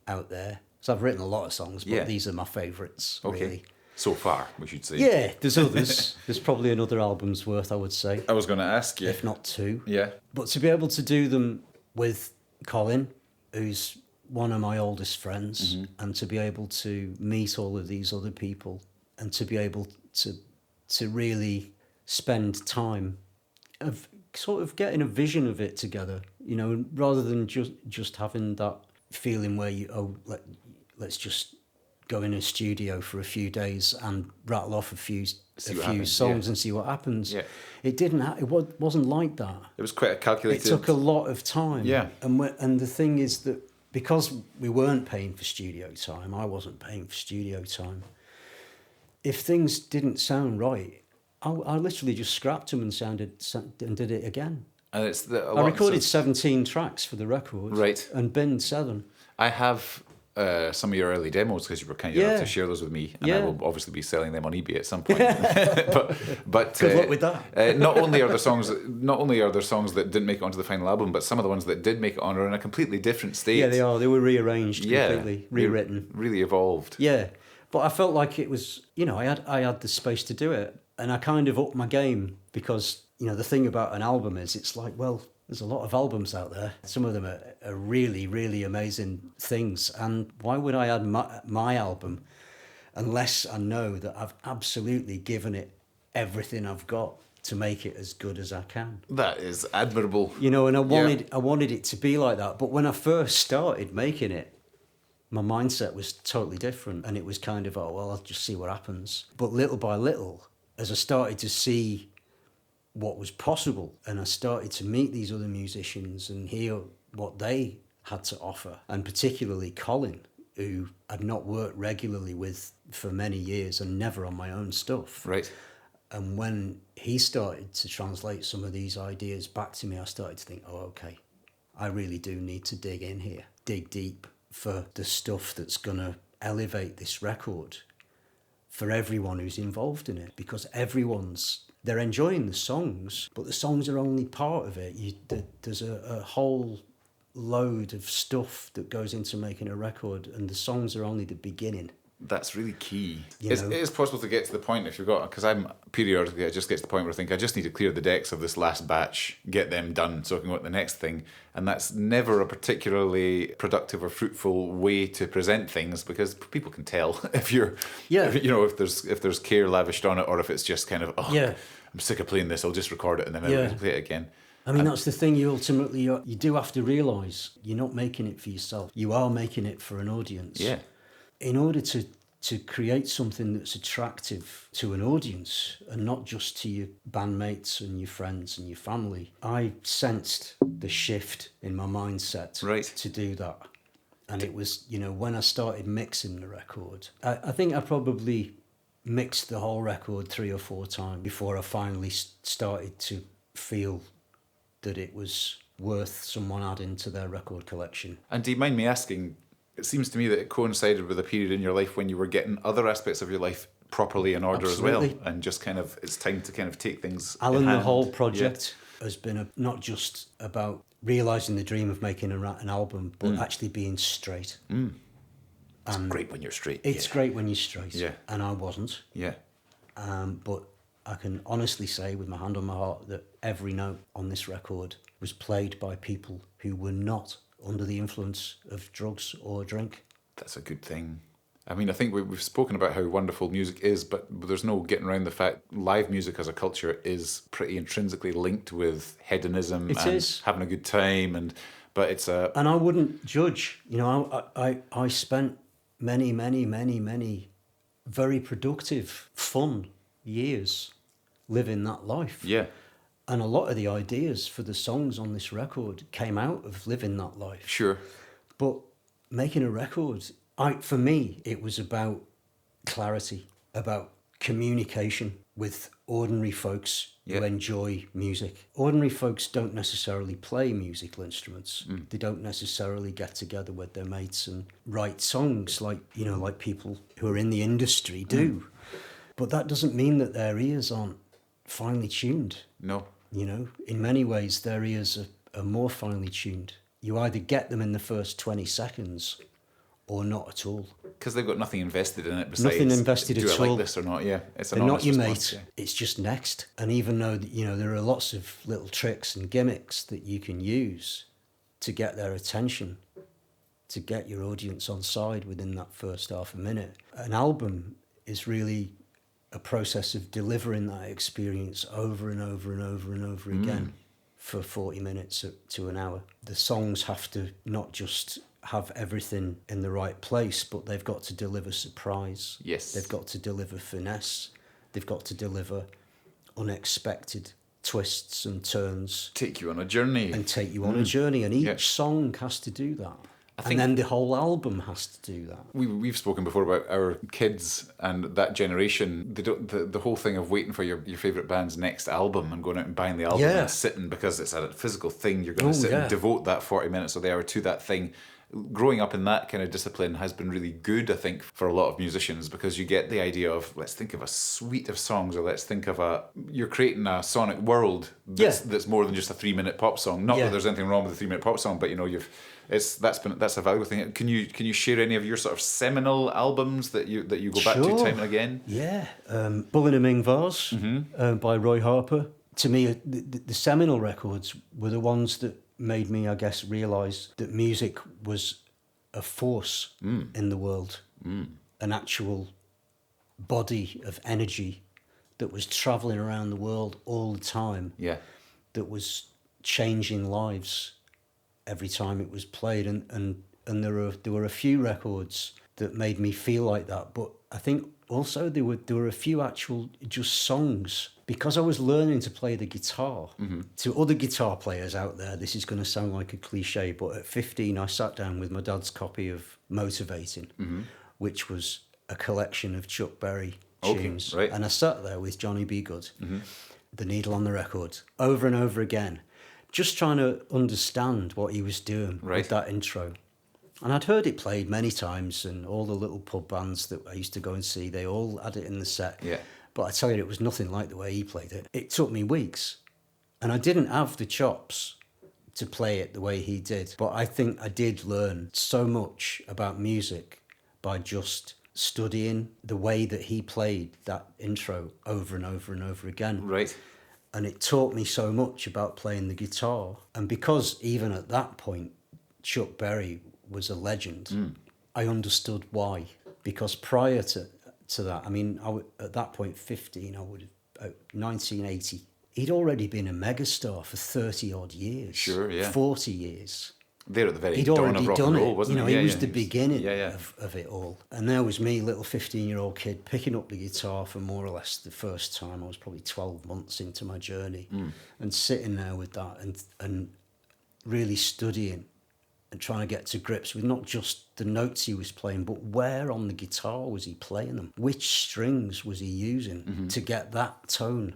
out there. So I've written a lot of songs, but these are my favourites, really. So far, we should say. Yeah, there's others. There's probably another album's worth, I would say. I was going to ask you. If not two. Yeah. But to be able to do them with Colin, who's one of my oldest friends, and to be able to meet all of these other people and to be able to really spend time of sort of getting a vision of it together, rather than just having that feeling where let's just go in a studio for a few days and rattle off a few songs and see what happens. Yeah. It didn't. It wasn't like that. It was quite a calculated. It took a lot of time. Yeah. And the thing is that because we weren't paying for studio time, I wasn't paying for studio time. If things didn't sound right, I literally just scrapped them and did it again. And it's I recorded 17 tracks for the record. Right. And binned 7. I have some of your early demos because you were kind enough to share those with me, and I will obviously be selling them on eBay at some point. but good luck with that. Not only are there songs that didn't make it onto the final album, but some of the ones that did make it on are in a completely different state. Yeah, they are. They were rearranged completely, rewritten, really evolved. Yeah, but I felt like it was, I had the space to do it, and I kind of upped my game because the thing about an album is it's like, well, there's a lot of albums out there. Some of them are really, really amazing things. And why would I add my album unless I know that I've absolutely given it everything I've got to make it as good as I can? That is admirable. And I wanted it to be like that. But when I first started making it, my mindset was totally different. And it was kind of, I'll just see what happens. But little by little, as I started to see what was possible, and I started to meet these other musicians and hear what they had to offer, and particularly Colin, who I'd not worked regularly with for many years and never on my own stuff. Right. And when he started to translate some of these ideas back to me, I started to think, okay, I really do need to dig in here, dig deep for the stuff that's going to elevate this record for everyone who's involved in it, because they're enjoying the songs, but the songs are only part of it. There's a whole load of stuff that goes into making a record, and the songs are only the beginning. That's really key. It is possible to get to the point if you've got, because I'm periodically, I just get to the point where I think I just need to clear the decks of this last batch, get them done so I can go to the next thing. And that's never a particularly productive or fruitful way to present things, because people can tell if there's care lavished on it, or if it's just kind of, I'm sick of playing this, I'll just record it and then I'll play it again. I mean, that's the thing. You do have to realise you're not making it for yourself. You are making it for an audience. Yeah. In order to create something that's attractive to an audience and not just to your bandmates and your friends and your family, I sensed the shift in my mindset to do that. And it was, when I started mixing the record, I think I probably mixed the whole record 3 or 4 times before I finally started to feel that it was worth someone adding to their record collection. And do you mind me asking, it seems to me that it coincided with a period in your life when you were getting other aspects of your life properly in order as well, and just kind of, it's time to kind of take things Alan, the whole project has been not just about realising the dream of making an album, but actually being straight. It's great when you're straight. It's great when you're straight. Yeah. And I wasn't. Yeah. But I can honestly say with my hand on my heart that every note on this record was played by people who were not under the influence of drugs or drink. That's a good thing. I mean, I think we've spoken about how wonderful music is, but there's no getting around the fact live music as a culture is pretty intrinsically linked with hedonism having a good time, but it's a... And I wouldn't judge. I spent many, many, many, many very productive, fun years living that life. Yeah. And a lot of the ideas for the songs on this record came out of living that life. Sure. But making a record, for me, it was about clarity, about communication with ordinary folks Yeah. who enjoy music. Ordinary folks don't necessarily play musical instruments. They don't necessarily get together with their mates and write songs like people who are in the industry do. But that doesn't mean that their ears aren't finely tuned. No. In many ways, their ears are more finely tuned. You either get them in the first 20 seconds or not at all. Because they've got nothing invested in it besides, Nothing invested do at I all. like this or not? Yeah, it's an They're not honest your response, mate. yeah. It's just next. And even though there are lots of little tricks and gimmicks that you can use to get their attention, to get your audience on side within that first half a minute, an album is really a process of delivering that experience over and over and over and over again for 40 minutes to an hour. The songs have to not just have everything in the right place, but they've got to deliver surprise. Yes. They've got to deliver finesse. They've got to deliver unexpected twists and turns Take you on a journey. and take you on a journey. And each Yeah. song has to do that. I And think- then the whole album has to do that. We've spoken before about our kids and that generation. They don't, the whole thing of waiting for your favourite band's next album and going out and buying the album Yeah. and sitting because it's a physical thing. You're going to sit yeah. and devote that 40 minutes of the hour to that thing. Growing up in that kind of discipline has been really good, I think, for a lot of musicians, because you get the idea of, let's think of a suite of songs, or let's think of you're creating a sonic world that's more than just a 3-minute pop song. Not Yeah. that there's anything wrong with a 3-minute pop song, but that's a valuable thing. Can you share any of your sort of seminal albums that you go back to Sure. time and again? Yeah. Bull in a Ming Vase by Roy Harper. To me, the seminal records were the ones that made me, I guess, realise that music was a force in the world, an actual body of energy that was travelling around the world all the time, Yeah. that was changing lives every time it was played. And there were a few records that made me feel like that, but I think also there were a few actual just songs, because I was learning to play the guitar. To other guitar players out there, this is going to sound like a cliche, but at 15 I sat down with my dad's copy of Motivating, which was a collection of Chuck Berry tunes. right. And I sat there with Johnny B. Good, the needle on the record, over and over again, just trying to understand what he was doing with that intro. And I'd heard it played many times, and all the little pub bands that I used to go and see, they all had it in the set. Yeah. But I tell you, it was nothing like the way he played it. It took me weeks, and I didn't have the chops to play it the way he did. But I think I did learn so much about music by just studying the way that he played that intro over and over and over again. Right. And it taught me so much about playing the guitar. And because even at that point, Chuck Berry was a legend, I understood why. Because prior to that, I mean, at that point, 15, 1980, he'd already been a megastar for 30 odd years. Sure, yeah. 40 years. They're at the very He'd dawn already of rock done and roll, it. wasn't He he? was the beginning Yeah. of it all. And there was me, little 15-year-old kid, picking up the guitar for more or less the first time. I was probably 12 months into my journey, and sitting there with that and really studying and trying to get to grips with not just the notes he was playing, but where on the guitar was he playing them? Which strings was he using to get that tone?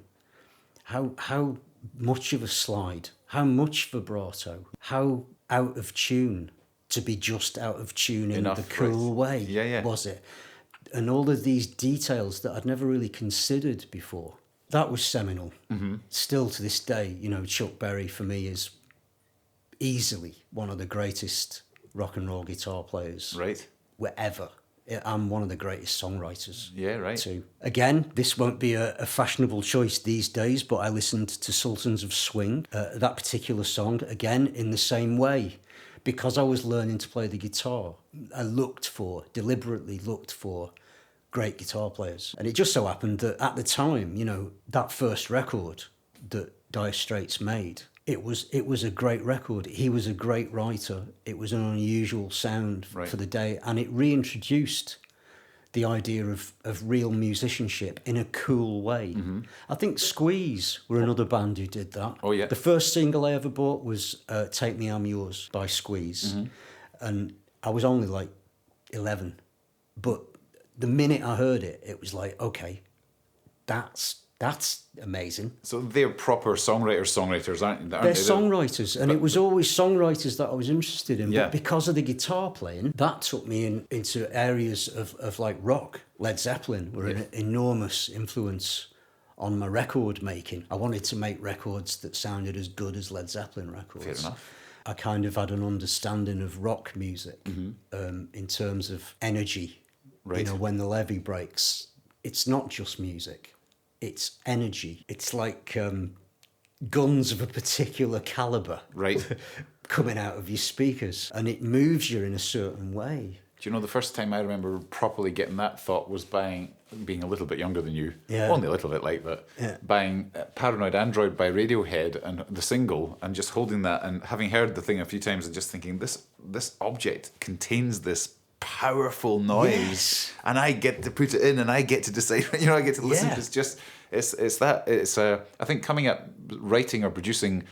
How much of a slide? How much vibrato? How out of tune to be just out of tune in Enough, the cool way Yeah. was it? And all of these details that I'd never really considered before. That was seminal. Still to this day, Chuck Berry for me is easily one of the greatest rock and roll guitar players ever. I'm one of the greatest songwriters. Yeah, right. Too. Again, this won't be a fashionable choice these days, but I listened to Sultans of Swing, that particular song, again, in the same way. Because I was learning to play the guitar, I deliberately looked for great guitar players. And it just so happened that at the time, that first record that Dire Straits made, it was a great record. He was a great writer. It was an unusual sound for the day, and it reintroduced the idea of real musicianship in a cool way. I think Squeeze were another band who did that. Oh, yeah. The first single I ever bought was Take Me I'm Yours by Squeeze, and I was only like 11, but the minute I heard it, it was like, okay, That's amazing. So they're proper songwriters, aren't they? They're songwriters, and it was always songwriters that I was interested in. Yeah. But because of the guitar playing, that took me into areas of like rock. Led Zeppelin were an enormous influence on my record making. I wanted to make records that sounded as good as Led Zeppelin records. Fair enough. I kind of had an understanding of rock music in terms of energy. Right. You know, when the levee breaks, it's not just music. It's energy. It's like guns of a particular caliber, Right. coming out of your speakers, and it moves you in a certain way. Do you know the first time I remember properly getting that thought was being a little bit younger than you, Yeah. only a little bit like that, Yeah. buying Paranoid Android by Radiohead and the single, and just holding that and having heard the thing a few times and just thinking, this object contains this powerful noise, Yes. and I get to put it in, and I get to decide. You know, I get to listen. Yeah. It's just it's I think coming at writing or producing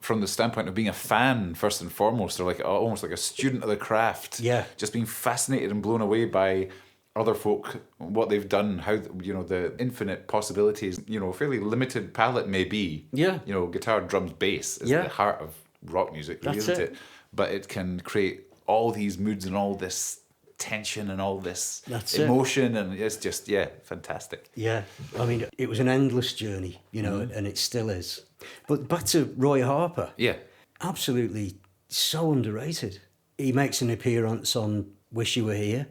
from the standpoint of being a fan first and foremost, or like almost like a student of the craft. Yeah. Just being fascinated and blown away by other folk, what they've done, how, you know, the infinite possibilities, you know, fairly limited palette may be. Yeah. You know, guitar, drums, bass is Yeah. the heart of rock music, really, That's isn't it. it? But it can create all these moods and all this tension and all this That's it. emotion, and it's just, fantastic. Yeah, I mean, it was an endless journey, you know, and it still is. But back to Roy Harper. Yeah. Absolutely so underrated. He makes an appearance on Wish You Were Here.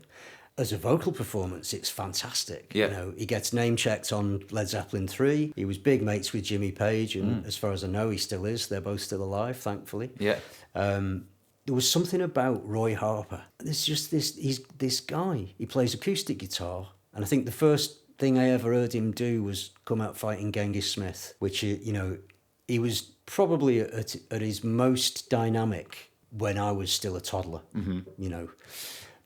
As a vocal performance, it's fantastic. Yeah. You know, he gets name checked on Led Zeppelin 3. He was big mates with Jimmy Page, and as far as I know, he still is. They're both still alive, thankfully. Yeah. There was something about Roy Harper. There's just he's this guy. He plays acoustic guitar, and I think the first thing I ever heard him do was come out fighting Genghis Smith, which, you know, he was probably at his most dynamic when I was still a toddler, you know.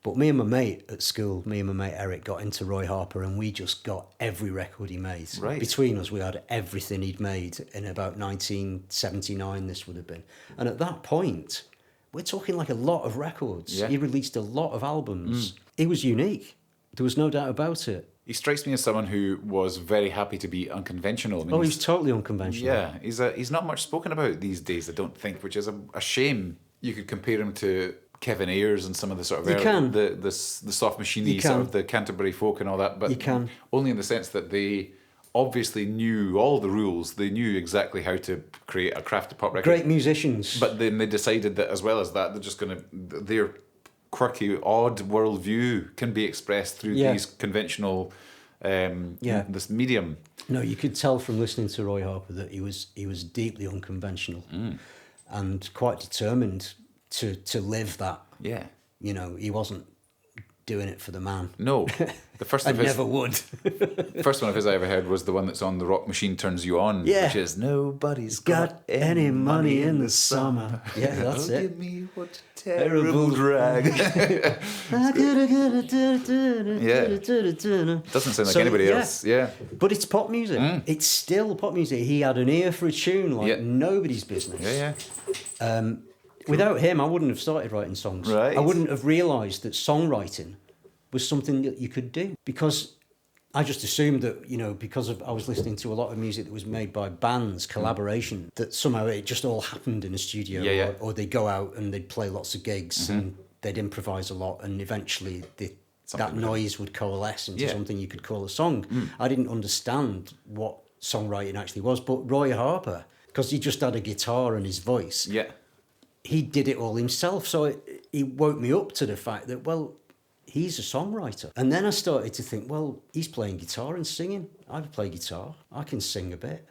But me and my mate at school, me and my mate Eric, got into Roy Harper, and we just got every record he made. Right. Between us, we had everything he'd made in about 1979, this would have been. And at that point, we're talking like a lot of records. Yeah. He released a lot of albums. He was unique. There was no doubt about it. He strikes me as someone who was very happy to be unconventional. I mean, Oh, he's totally unconventional. yeah, he's not much spoken about these days, I don't think, which is a shame. You could compare him to Kevin Ayers and some of the sort of You can. the soft machiney You sort can. of the Canterbury folk and all that, but You can. only in the sense that they obviously knew all the rules. They knew exactly how to create a crafted pop record. Great musicians. But then they decided that as well as that, they're just going to their quirky, odd worldview can be expressed through Yeah. these conventional this medium. No, you could tell from listening to Roy Harper that he was deeply unconventional and quite determined to live that. Yeah. You know, he wasn't doing it for the man. No, the first And of his never would. first one of his I ever heard was the one that's on The Rock Machine Turns You On, Yeah. which is nobody's Got any money in the summer. Yeah, that's Oh, it. give me what a terrible drag. Doesn't sound like So, anybody yeah. else. Yeah. But it's pop music. It's still pop music. He had an ear for a tune like Yeah. nobody's business. Yeah. Without him, I wouldn't have started writing songs. Right. I wouldn't have realised that songwriting was something that you could do, because I just assumed that, you know, because I was listening to a lot of music that was made by bands, collaboration, that somehow it just all happened in a studio, Yeah, yeah. Or they'd go out and they'd play lots of gigs and they'd improvise a lot, and eventually that Something would noise would coalesce into Yeah. something you could call a song. I didn't understand what songwriting actually was, but Roy Harper, because he just had a guitar and his voice, Yeah. he did it all himself. So he woke me up to the fact that, well, he's a songwriter. And then I started to think, well, he's playing guitar and singing. I play guitar. I can sing a bit.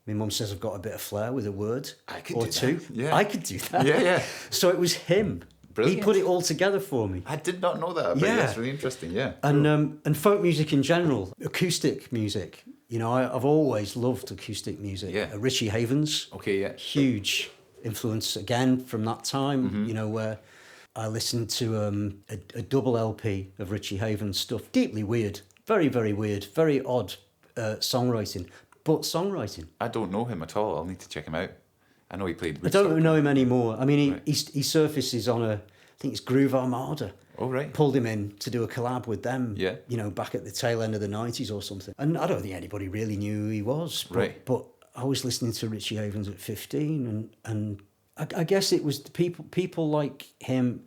My mum says I've got a bit of flair with a word I could or do two. that. Yeah. I could do that. Yeah, yeah. So it was him. Brilliant. He put it all together for me. I did not know that. But Yeah. That's really interesting. Yeah. And folk music in general, acoustic music. You know, I've always loved acoustic music. Yeah. Richie Havens. Okay. Yeah. Huge influence again from that time, Mm-hmm. you know, where I listened to a double LP of Richie Havens stuff. Deeply weird, very, very weird, very odd songwriting, but songwriting. I don't know him at all. I'll need to check him out. I know he played. I don't know him anymore. I mean, Right. he surfaces on I think it's Groove Armada. Oh, right. Pulled him in to do a collab with them, Yeah. you know, back at the tail end of the 90s or something. And I don't think anybody really knew who he was. But, Right. But I was listening to Richie Havens at 15, and I guess it was the people like him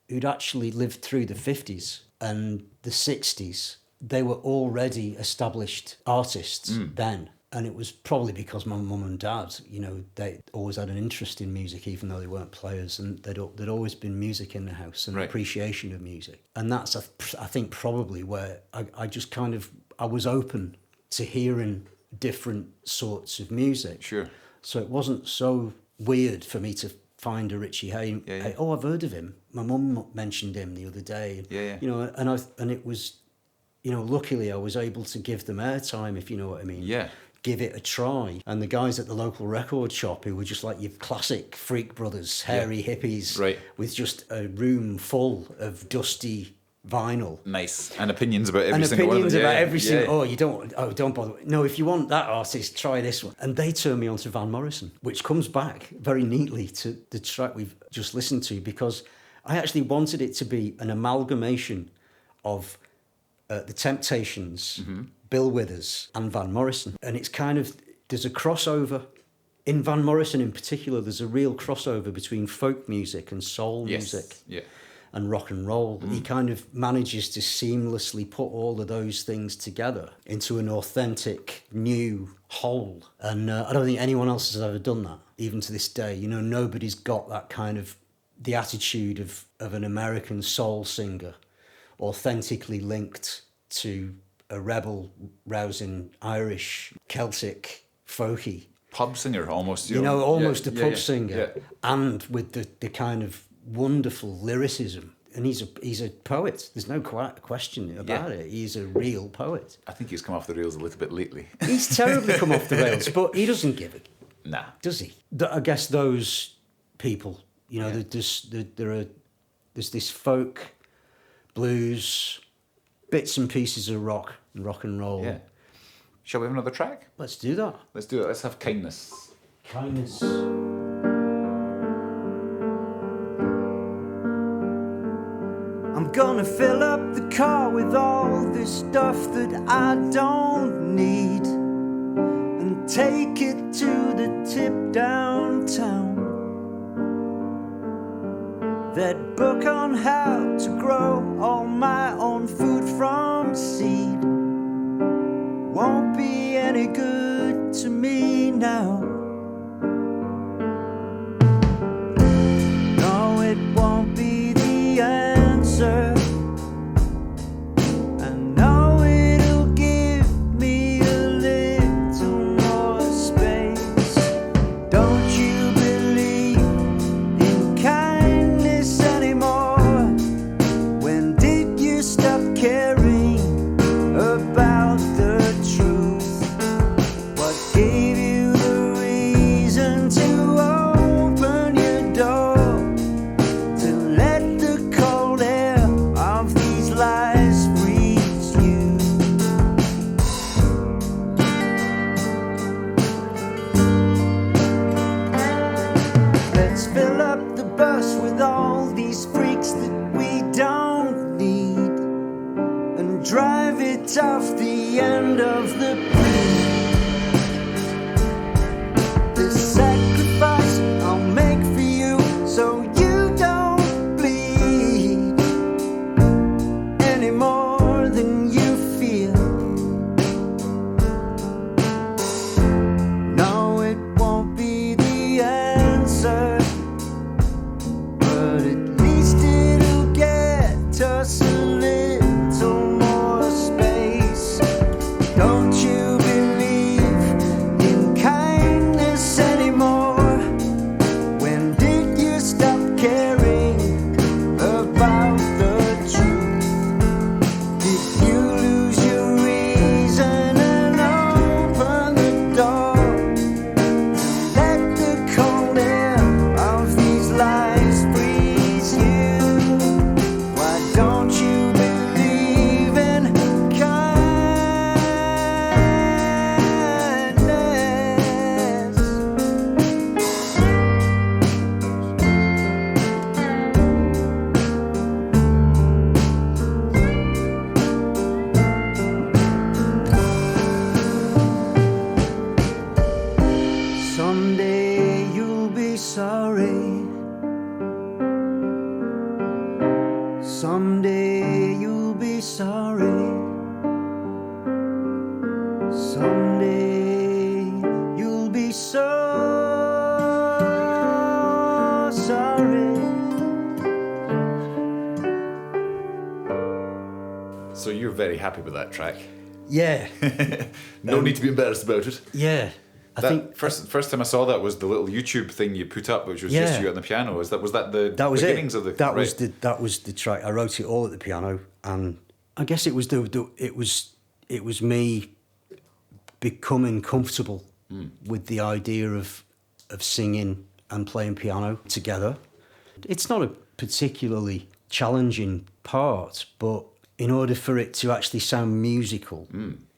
who'd actually lived through the 50s and the 60s. They were already established artists then. And it was probably because my mum and dad, you know, they always had an interest in music, even though they weren't players. And there'd always been music in the house and appreciation of music. And that's, I think, probably where I just kind of, I was open to hearing different sorts of music. Sure. So it wasn't so weird for me to find a Richie Hay. Yeah. Oh, I've heard of him. My mum mentioned him the other day. Yeah. You know, and it was, you know, luckily I was able to give them airtime, if you know what I mean. Yeah. Give it a try. And the guys at the local record shop who were just like your classic freak brothers, hairy hippies, with just a room full of dusty vinyl. Nice. And opinions about every single one of them. And opinions about every single, don't bother. No, if you want that artist, try this one. And they turned me on to Van Morrison, which comes back very neatly to the track we've just listened to, because I actually wanted it to be an amalgamation of the Temptations, Bill Withers and Van Morrison. And it's kind of, there's a crossover. In Van Morrison in particular, there's a real crossover between folk music and soul music and rock and roll. He kind of manages to seamlessly put all of those things together into an authentic new whole. And I don't think anyone else has ever done that, even to this day. You know, nobody's got that kind of, the attitude of an American soul singer, authentically linked to a rebel, rousing Irish, Celtic, folky pub singer almost. You know, almost a pub singer. Yeah. And with the kind of wonderful lyricism. And he's a poet. There's no question about it. He's a real poet. I think he's come off the rails a little bit lately. He's terribly come off the rails, but he doesn't give it. Nah. Does he? I guess those people, you know, there's this folk, blues, bits and pieces of rock and roll. Yeah. Shall we have another track? Let's do that. Let's do it. Let's have Kindness. Kindness. I'm gonna fill up the car with all this stuff that I don't need and take it to the tip downtown. That book on how to grow all my own food from seed won't be any good to me now. No, it won't be the answer. I know it'll give me a little more space. Don't you believe in kindness anymore? When did you stop caring about the truth? What gave you the reason to open your door? To let the cold air of these lies freeze you. Let's fill up the bus with all these freaks that we don't need and drive it off the end of the beat. The sacrifice I'll make for you so you don't bleed any more than you feel. No, it won't be the answer, but at least it'll get us a little more space. Don't you very happy with that track. Yeah. No need to be embarrassed about it. Yeah. I think first time I saw that was the little YouTube thing you put up, which was just you on the piano. Was that the beginnings of the? That was the track. I wrote it all at the piano, and I guess it was it was me becoming comfortable with the idea of singing and playing piano together. It's not a particularly challenging part, but in order for it to actually sound musical,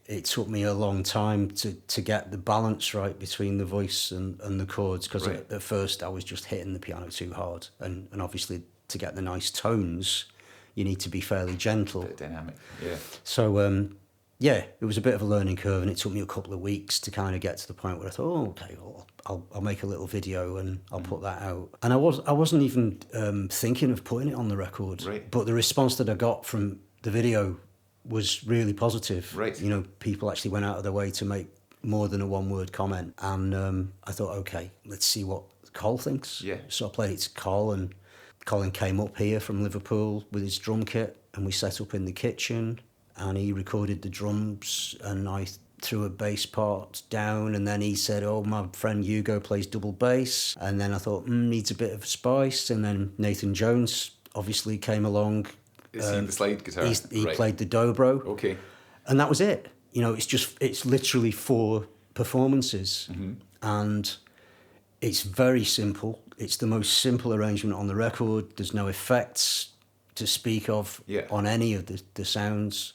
it took me a long time to get the balance right between the voice and the chords, because at first I was just hitting the piano too hard, and obviously to get the nice tones you need to be fairly gentle. Dynamic, yeah. So it was a bit of a learning curve, and it took me a couple of weeks to kind of get to the point where I thought, oh, okay, well, I'll make a little video and I'll put that out. And I wasn't even thinking of putting it on the record, but the response that I got from the video was really positive. Right. You know, people actually went out of their way to make more than a one-word comment, and I thought, okay, let's see what Col thinks. Yeah. So I played it to Col, and Colin came up here from Liverpool with his drum kit, and we set up in the kitchen, and he recorded the drums, and I threw a bass part down, and then he said, oh, my friend Hugo plays double bass, and then I thought, needs a bit of spice, and then Nathan Jones obviously came along. Is he the slide guitar? He played the dobro. Okay. And that was it. You know, it's literally 4 performances, and it's very simple. It's the most simple arrangement on the record. There's no effects to speak of on any of the sounds.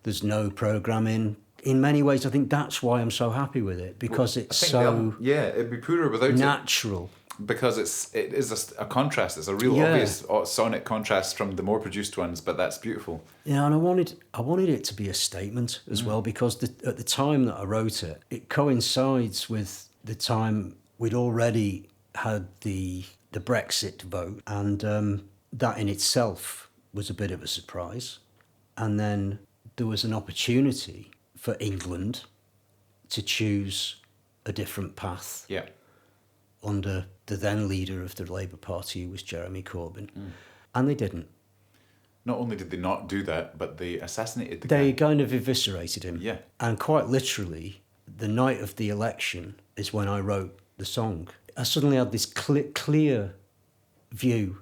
There's no programming. In many ways, I think that's why I'm so happy with it, because it's so it'd be poorer without natural. Because it is a contrast. It's a real obvious sonic contrast from the more produced ones, but that's beautiful. Yeah, and I wanted it to be a statement as well, because at the time that I wrote it, it coincides with the time we'd already had the Brexit vote, and that in itself was a bit of a surprise. And then there was an opportunity for England to choose a different path. Yeah. Under the then leader of the Labour Party, who was Jeremy Corbyn. And they didn't. Not only did they not do that, but they assassinated the guy. They kind of eviscerated him. Yeah. And quite literally, the night of the election is when I wrote the song. I suddenly had this clear view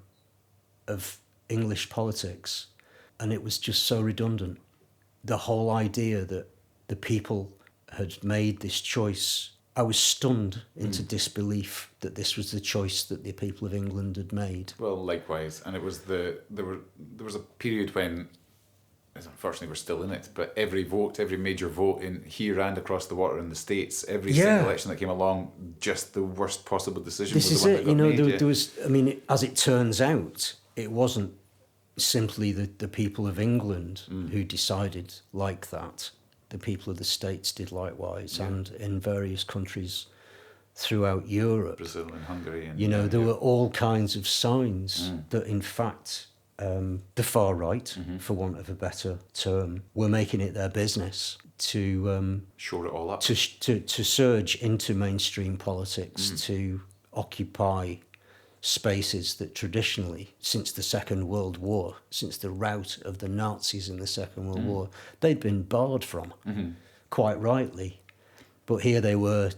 of English politics, and it was just so redundant. The whole idea that the people had made this choice, I was stunned into disbelief that this was the choice that the people of England had made. Well, likewise, and it was there was a period when, unfortunately we're still in it, but every major vote in here and across the water in the States, every single election that came along, just the worst possible decision. This was is the one it. that got made, there was. I mean, as it turns out, it wasn't simply the people of England who decided like that. The people of the States did likewise, and in various countries throughout Europe. Brazil and Hungary. And, there were all kinds of signs that, in fact, the far right, for want of a better term, were making it their business to shore it all up, to surge into mainstream politics, to occupy spaces that traditionally, since the Second World War, since the rout of the Nazis in the Second World War, they'd been barred from, quite rightly. But here they were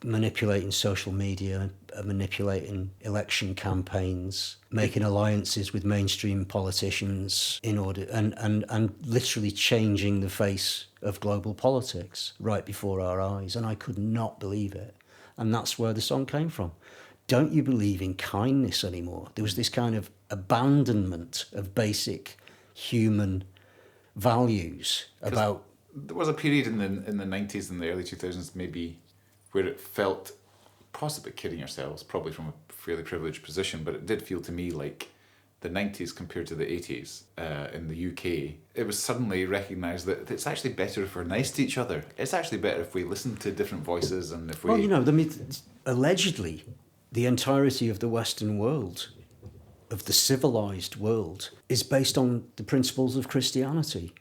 manipulating social media, manipulating election campaigns, making alliances with mainstream politicians in order, and literally changing the face of global politics right before our eyes. And I could not believe it. And that's where the song came from. Don't you believe in kindness anymore? There was this kind of abandonment of basic human values about... There was a period in the 90s and the early 2000s maybe where it felt, possibly kidding yourselves, probably from a fairly privileged position, but it did feel to me like the 90s compared to the 80s in the UK, it was suddenly recognised that it's actually better if we're nice to each other. It's actually better if we listen to different voices and if we... Well, allegedly... the entirety of the Western world, of the civilized world, is based on the principles of Christianity.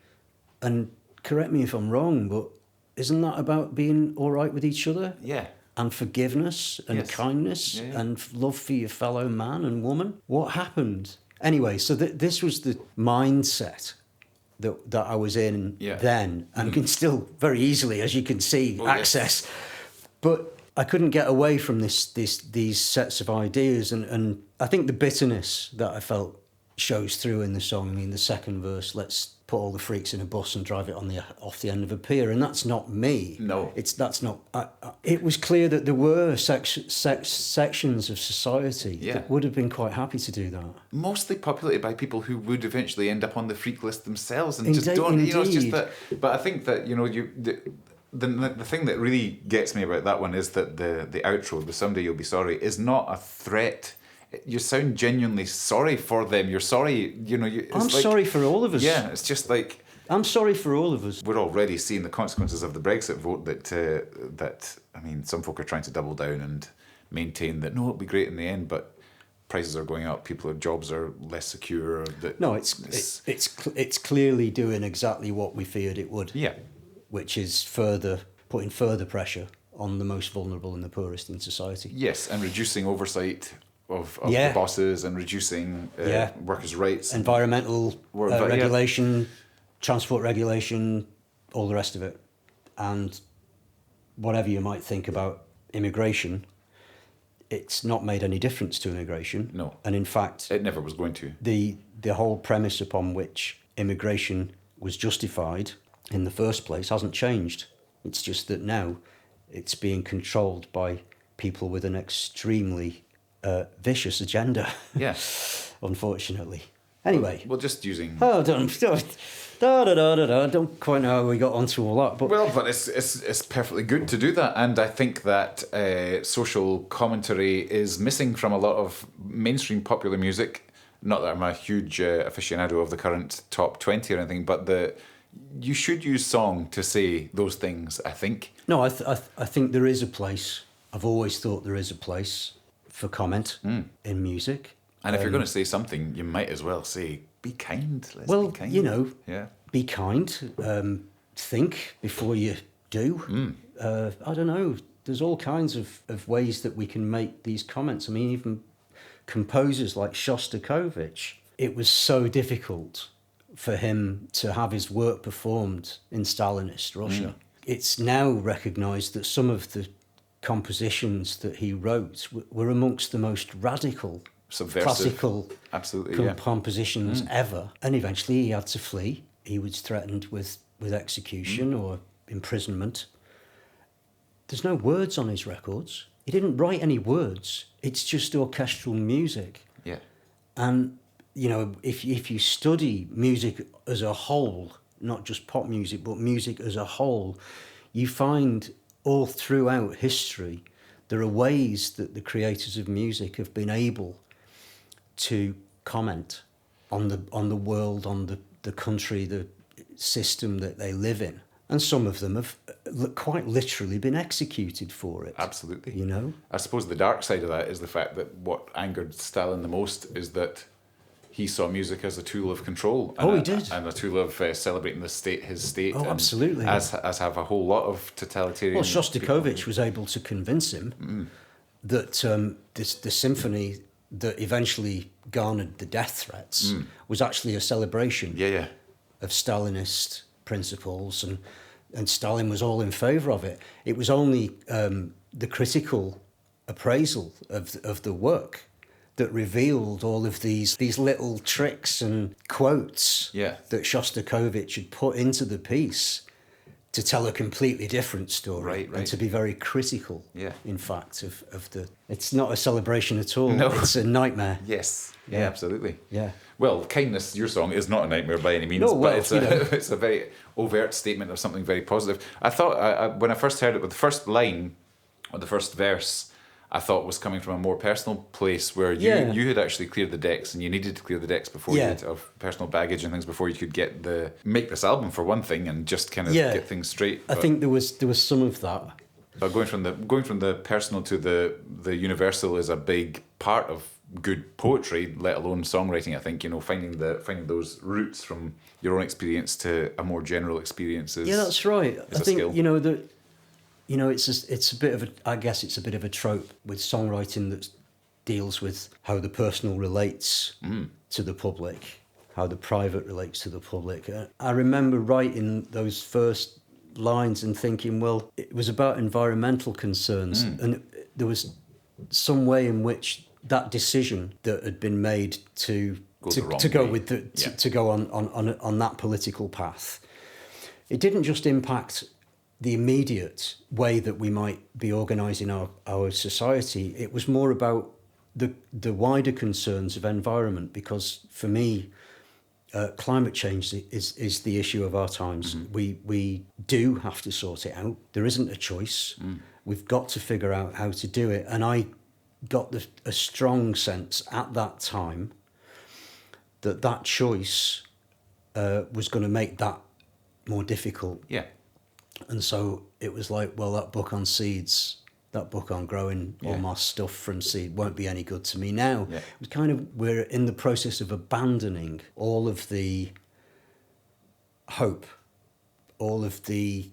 And correct me if I'm wrong, but isn't that about being all right with each other? Yeah. And forgiveness and kindness and love for your fellow man and woman? What happened? Anyway, so this was the mindset that I was in Yeah. then, and can still very easily, as you can see, Oh, yes. access. But I couldn't get away from these sets of ideas, and I think the bitterness that I felt shows through in the song. I mean, the second verse, let's put all the freaks in a bus and drive it off the end of a pier, and that's not me. No. That's not. It was clear that there were sections of society Yeah. that would have been quite happy to do that. Mostly populated by people who would eventually end up on the freak list themselves, and just Indeed, don't. You know, it's just indeed. that. But I think that the thing that really gets me about that one is that the outro, the "Someday You'll Be Sorry," is not a threat. You sound genuinely sorry for them. You're sorry. You know. I'm sorry for all of us. Yeah, it's just like. I'm sorry for all of us. We're already seeing the consequences of the Brexit vote. That I mean, some folk are trying to double down and maintain that no, it'll be great in the end, but prices are going up, jobs are less secure. No, it's clearly doing exactly what we feared it would. Yeah. Which is putting further pressure on the most vulnerable and the poorest in society. Yes, and reducing oversight of Yeah. the bosses and reducing workers' rights. Environmental Yeah. regulation, transport regulation, all the rest of it. And whatever you might think about immigration, it's not made any difference to immigration. No. And in fact, It never was going to. the whole premise upon which immigration was justified in the first place hasn't changed. It's just that now it's being controlled by people with an extremely vicious agenda. Yeah. Unfortunately. Anyway. Well, just using. Oh, don't quite know how we got onto all that, but Well, but it's perfectly good to do that, and I think that social commentary is missing from a lot of mainstream popular music. Not that I'm a huge aficionado of the current top 20 or anything, but you should use song to say those things, I think. no, I think there is a place. I've always thought there is a place for comment in music. And if you're going to say something, you might as well say, be kind. Let's Well, be kind. you know, Yeah. be kind, think before you do. I don't know. There's all kinds of ways that we can make these comments. I mean, even composers like Shostakovich, it was so difficult for him to have his work performed in Stalinist Russia. It's now recognised that some of the compositions that he wrote were amongst the most radical Subversive. classical Absolutely, yeah. compositions ever. And eventually he had to flee. He was threatened with execution or imprisonment. There's no words on his records. He didn't write any words. It's just orchestral music. Yeah. And, you know, if you study music as a whole, not just pop music, but music as a whole, you find all throughout history there are ways that the creators of music have been able to comment on the world, on the country, the system that they live in. And some of them have quite literally been executed for it. Absolutely. You know? I suppose the dark side of that is the fact that what angered Stalin the most is that he saw music as a tool of control. Oh, he did. And a tool of celebrating his state. Oh, and absolutely. As have a whole lot of totalitarian. Well, Shostakovich people. was able to convince him that the symphony that eventually garnered the death threats was actually a celebration Yeah. of Stalinist principles, and Stalin was all in favour of it. It was only the critical appraisal of the work that revealed all of these little tricks and quotes that Shostakovich had put into the piece to tell a completely different story, Right. and to be very critical, Yeah. in fact, of the... It's not a celebration at all. No. It's a nightmare. Yes. Yeah, Yeah. absolutely. Yeah. Well, Kindness, your song, is not a nightmare by any means, No, well, but it's you know. it's a very overt statement of something very positive. I thought, when I first heard it, with the first line, or the first verse, I thought was coming from a more personal place where you had actually cleared the decks, and you needed to clear the decks before you had, of personal baggage and things, before you could make this album for one thing and just kind of get things straight. I think there was some of that. But going from the personal to the universal is a big part of good poetry, let alone songwriting. I think, you know, finding those roots from your own experience to a more general experience is That's right. I think skill. it's a bit of a trope with songwriting that deals with how the personal relates to the public, how the private relates to the public. I remember writing those first lines and thinking, well, it was about environmental concerns, and there was some way in which that decision that had been made to go on that political path, it didn't just impact the immediate way that we might be organising our society. It was more about the wider concerns of environment, because for me, climate change is the issue of our times. We do have to sort it out. There isn't a choice. We've got to figure out how to do it. And I got a strong sense at that time that choice was going to make that more difficult. Yeah. And so it was like, well, that book on seeds, that book on growing all my stuff from seed won't be any good to me now. Yeah. It was kind of, we're in the process of abandoning all of the hope, all of the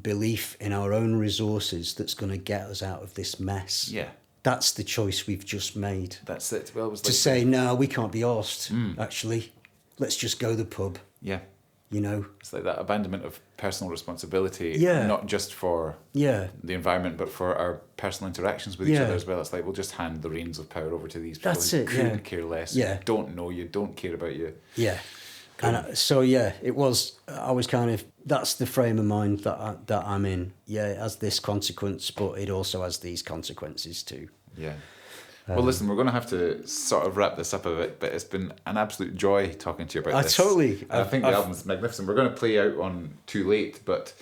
belief in our own resources that's going to get us out of this mess. Yeah. That's the choice we've just made. That's it. Well, it was to say, no, we can't be arsed, actually. Let's just go to the pub. Yeah. You know? It's like that abandonment of personal responsibility, Yeah. not just for the environment, but for our personal interactions with each other as well. It's like, we'll just hand the reins of power over to these people That's who it, couldn't care less, Yeah. don't know you, don't care about you. Yeah. And it was, I was kind of, that's the frame of mind that I'm in. Yeah, it has this consequence, but it also has these consequences too. Yeah. Well, listen, we're going to have to sort of wrap this up a bit, but it's been an absolute joy talking to you about this. I think the album's magnificent. We're going to play out on Too Late, but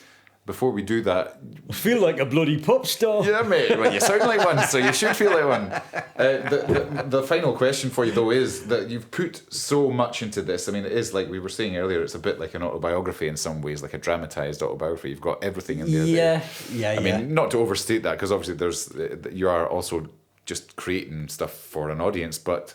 before we do that... I feel like a bloody pop star. Yeah, mate. Well, you sound like one, so you should feel like one. The final question for you, though, is that you've put so much into this. I mean, it is, like we were saying earlier, it's a bit like an autobiography in some ways, like a dramatised autobiography. You've got everything in there. I mean, not to overstate that, because obviously you are also just creating stuff for an audience, but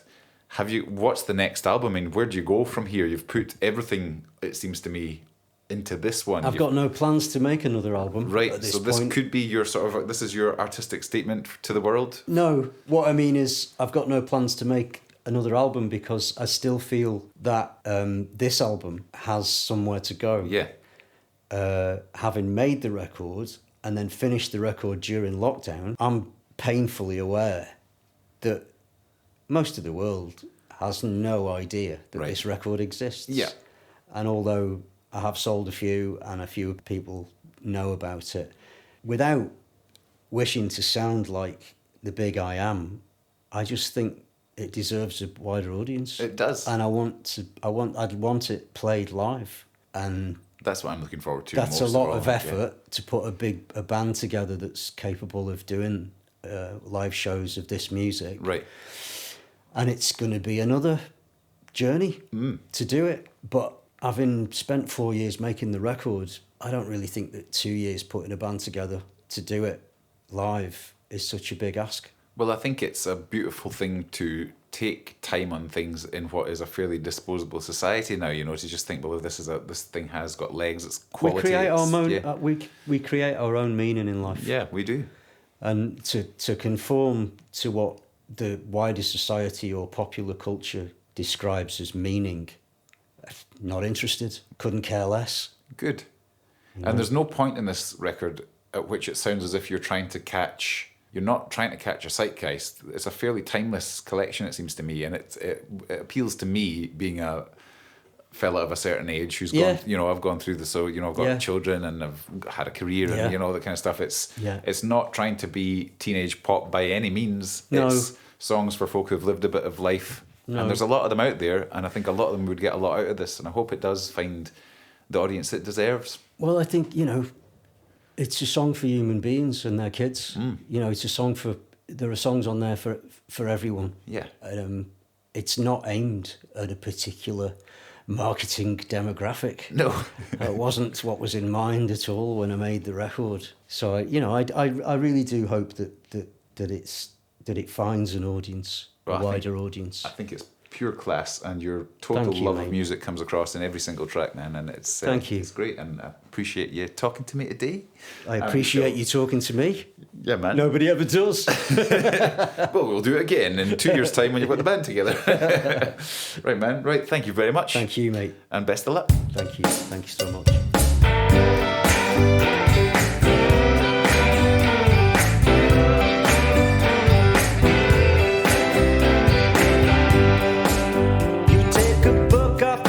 what's the next album? I mean, where do you go from here? You've put everything, it seems to me, into this one. I've got no plans to make another album. Right, at this so this point. could be your this is your artistic statement to the world? No, what I mean is I've got no plans to make another album, because I still feel that this album has somewhere to go. Yeah. Having made the record and then finished the record during lockdown, I'm painfully aware that most of the world has no idea that this record exists. Yeah. And although I have sold a few and a few people know about it, without wishing to sound like the big I am, I just think it deserves a wider audience. It does. And I'd want it played live. And that's what I'm looking forward to. That's a lot of effort to put a band together that's capable of doing live shows of this music. Right. And it's going to be another journey to do it. But having spent 4 years making the record, I don't really think that 2 years putting a band together to do it live is such a big ask. Well, I think it's a beautiful thing to take time on things in what is a fairly disposable society now, you know, to just think, well, this thing has got legs, it's quality. We create our own meaning in life. Yeah, we do. And to conform to what the wider society or popular culture describes as meaning, not interested, couldn't care less. Good. And there's no point in this record at which it sounds as if you're not trying to catch a zeitgeist. It's a fairly timeless collection, it seems to me, and it appeals to me, being a fella of a certain age who's gone, you know, I've gone through this, so, you know, I've got children and I've had a career and, you know, that kind of stuff. It's not trying to be teenage pop by any means. No. It's songs for folk who've lived a bit of life. No. And there's a lot of them out there, and I think a lot of them would get a lot out of this, and I hope it does find the audience it deserves. Well, I think, you know, it's a song for human beings and their kids. You know, it's a song there are songs on there for everyone. Yeah. It's not aimed at a particular marketing demographic. No. It wasn't what was in mind at all when I made the record. So, I really do hope that it finds an audience, a wider audience. I think it's pure class, and your total love of music comes across in every single track, man, and it's Thank you. It's great, and I appreciate you talking to me today. I appreciate you talking to me. Yeah, man. Nobody ever does. Well, we'll do it again in 2 years' time when you've got the band together. Right, man. Right, thank you very much. Thank you, mate. And best of luck. Thank you. Thank you so much.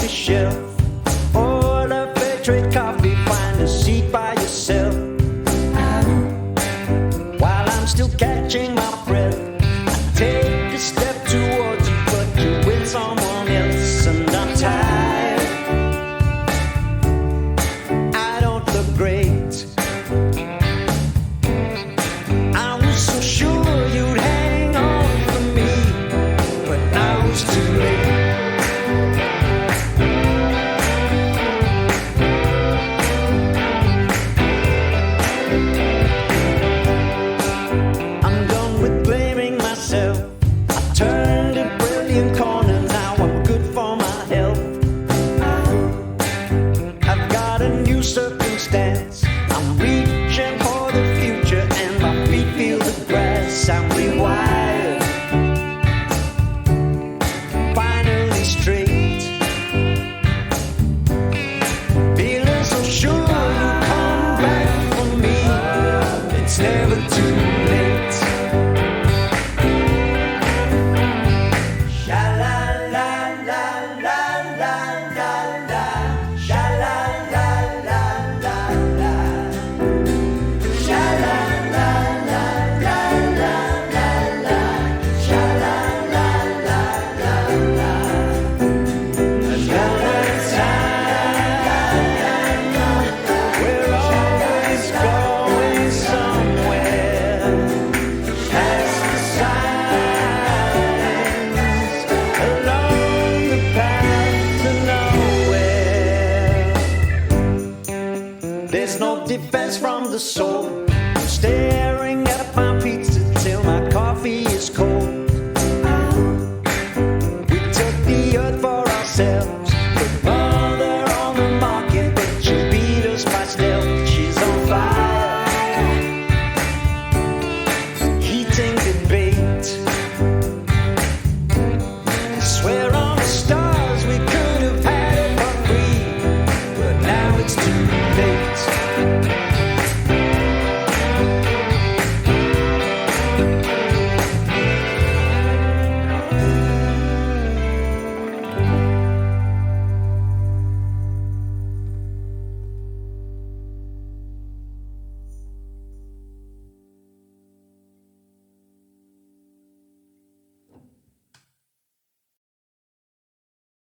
Shelf, order fair trade coffee, find a seat by yourself. While I'm still catching my breath.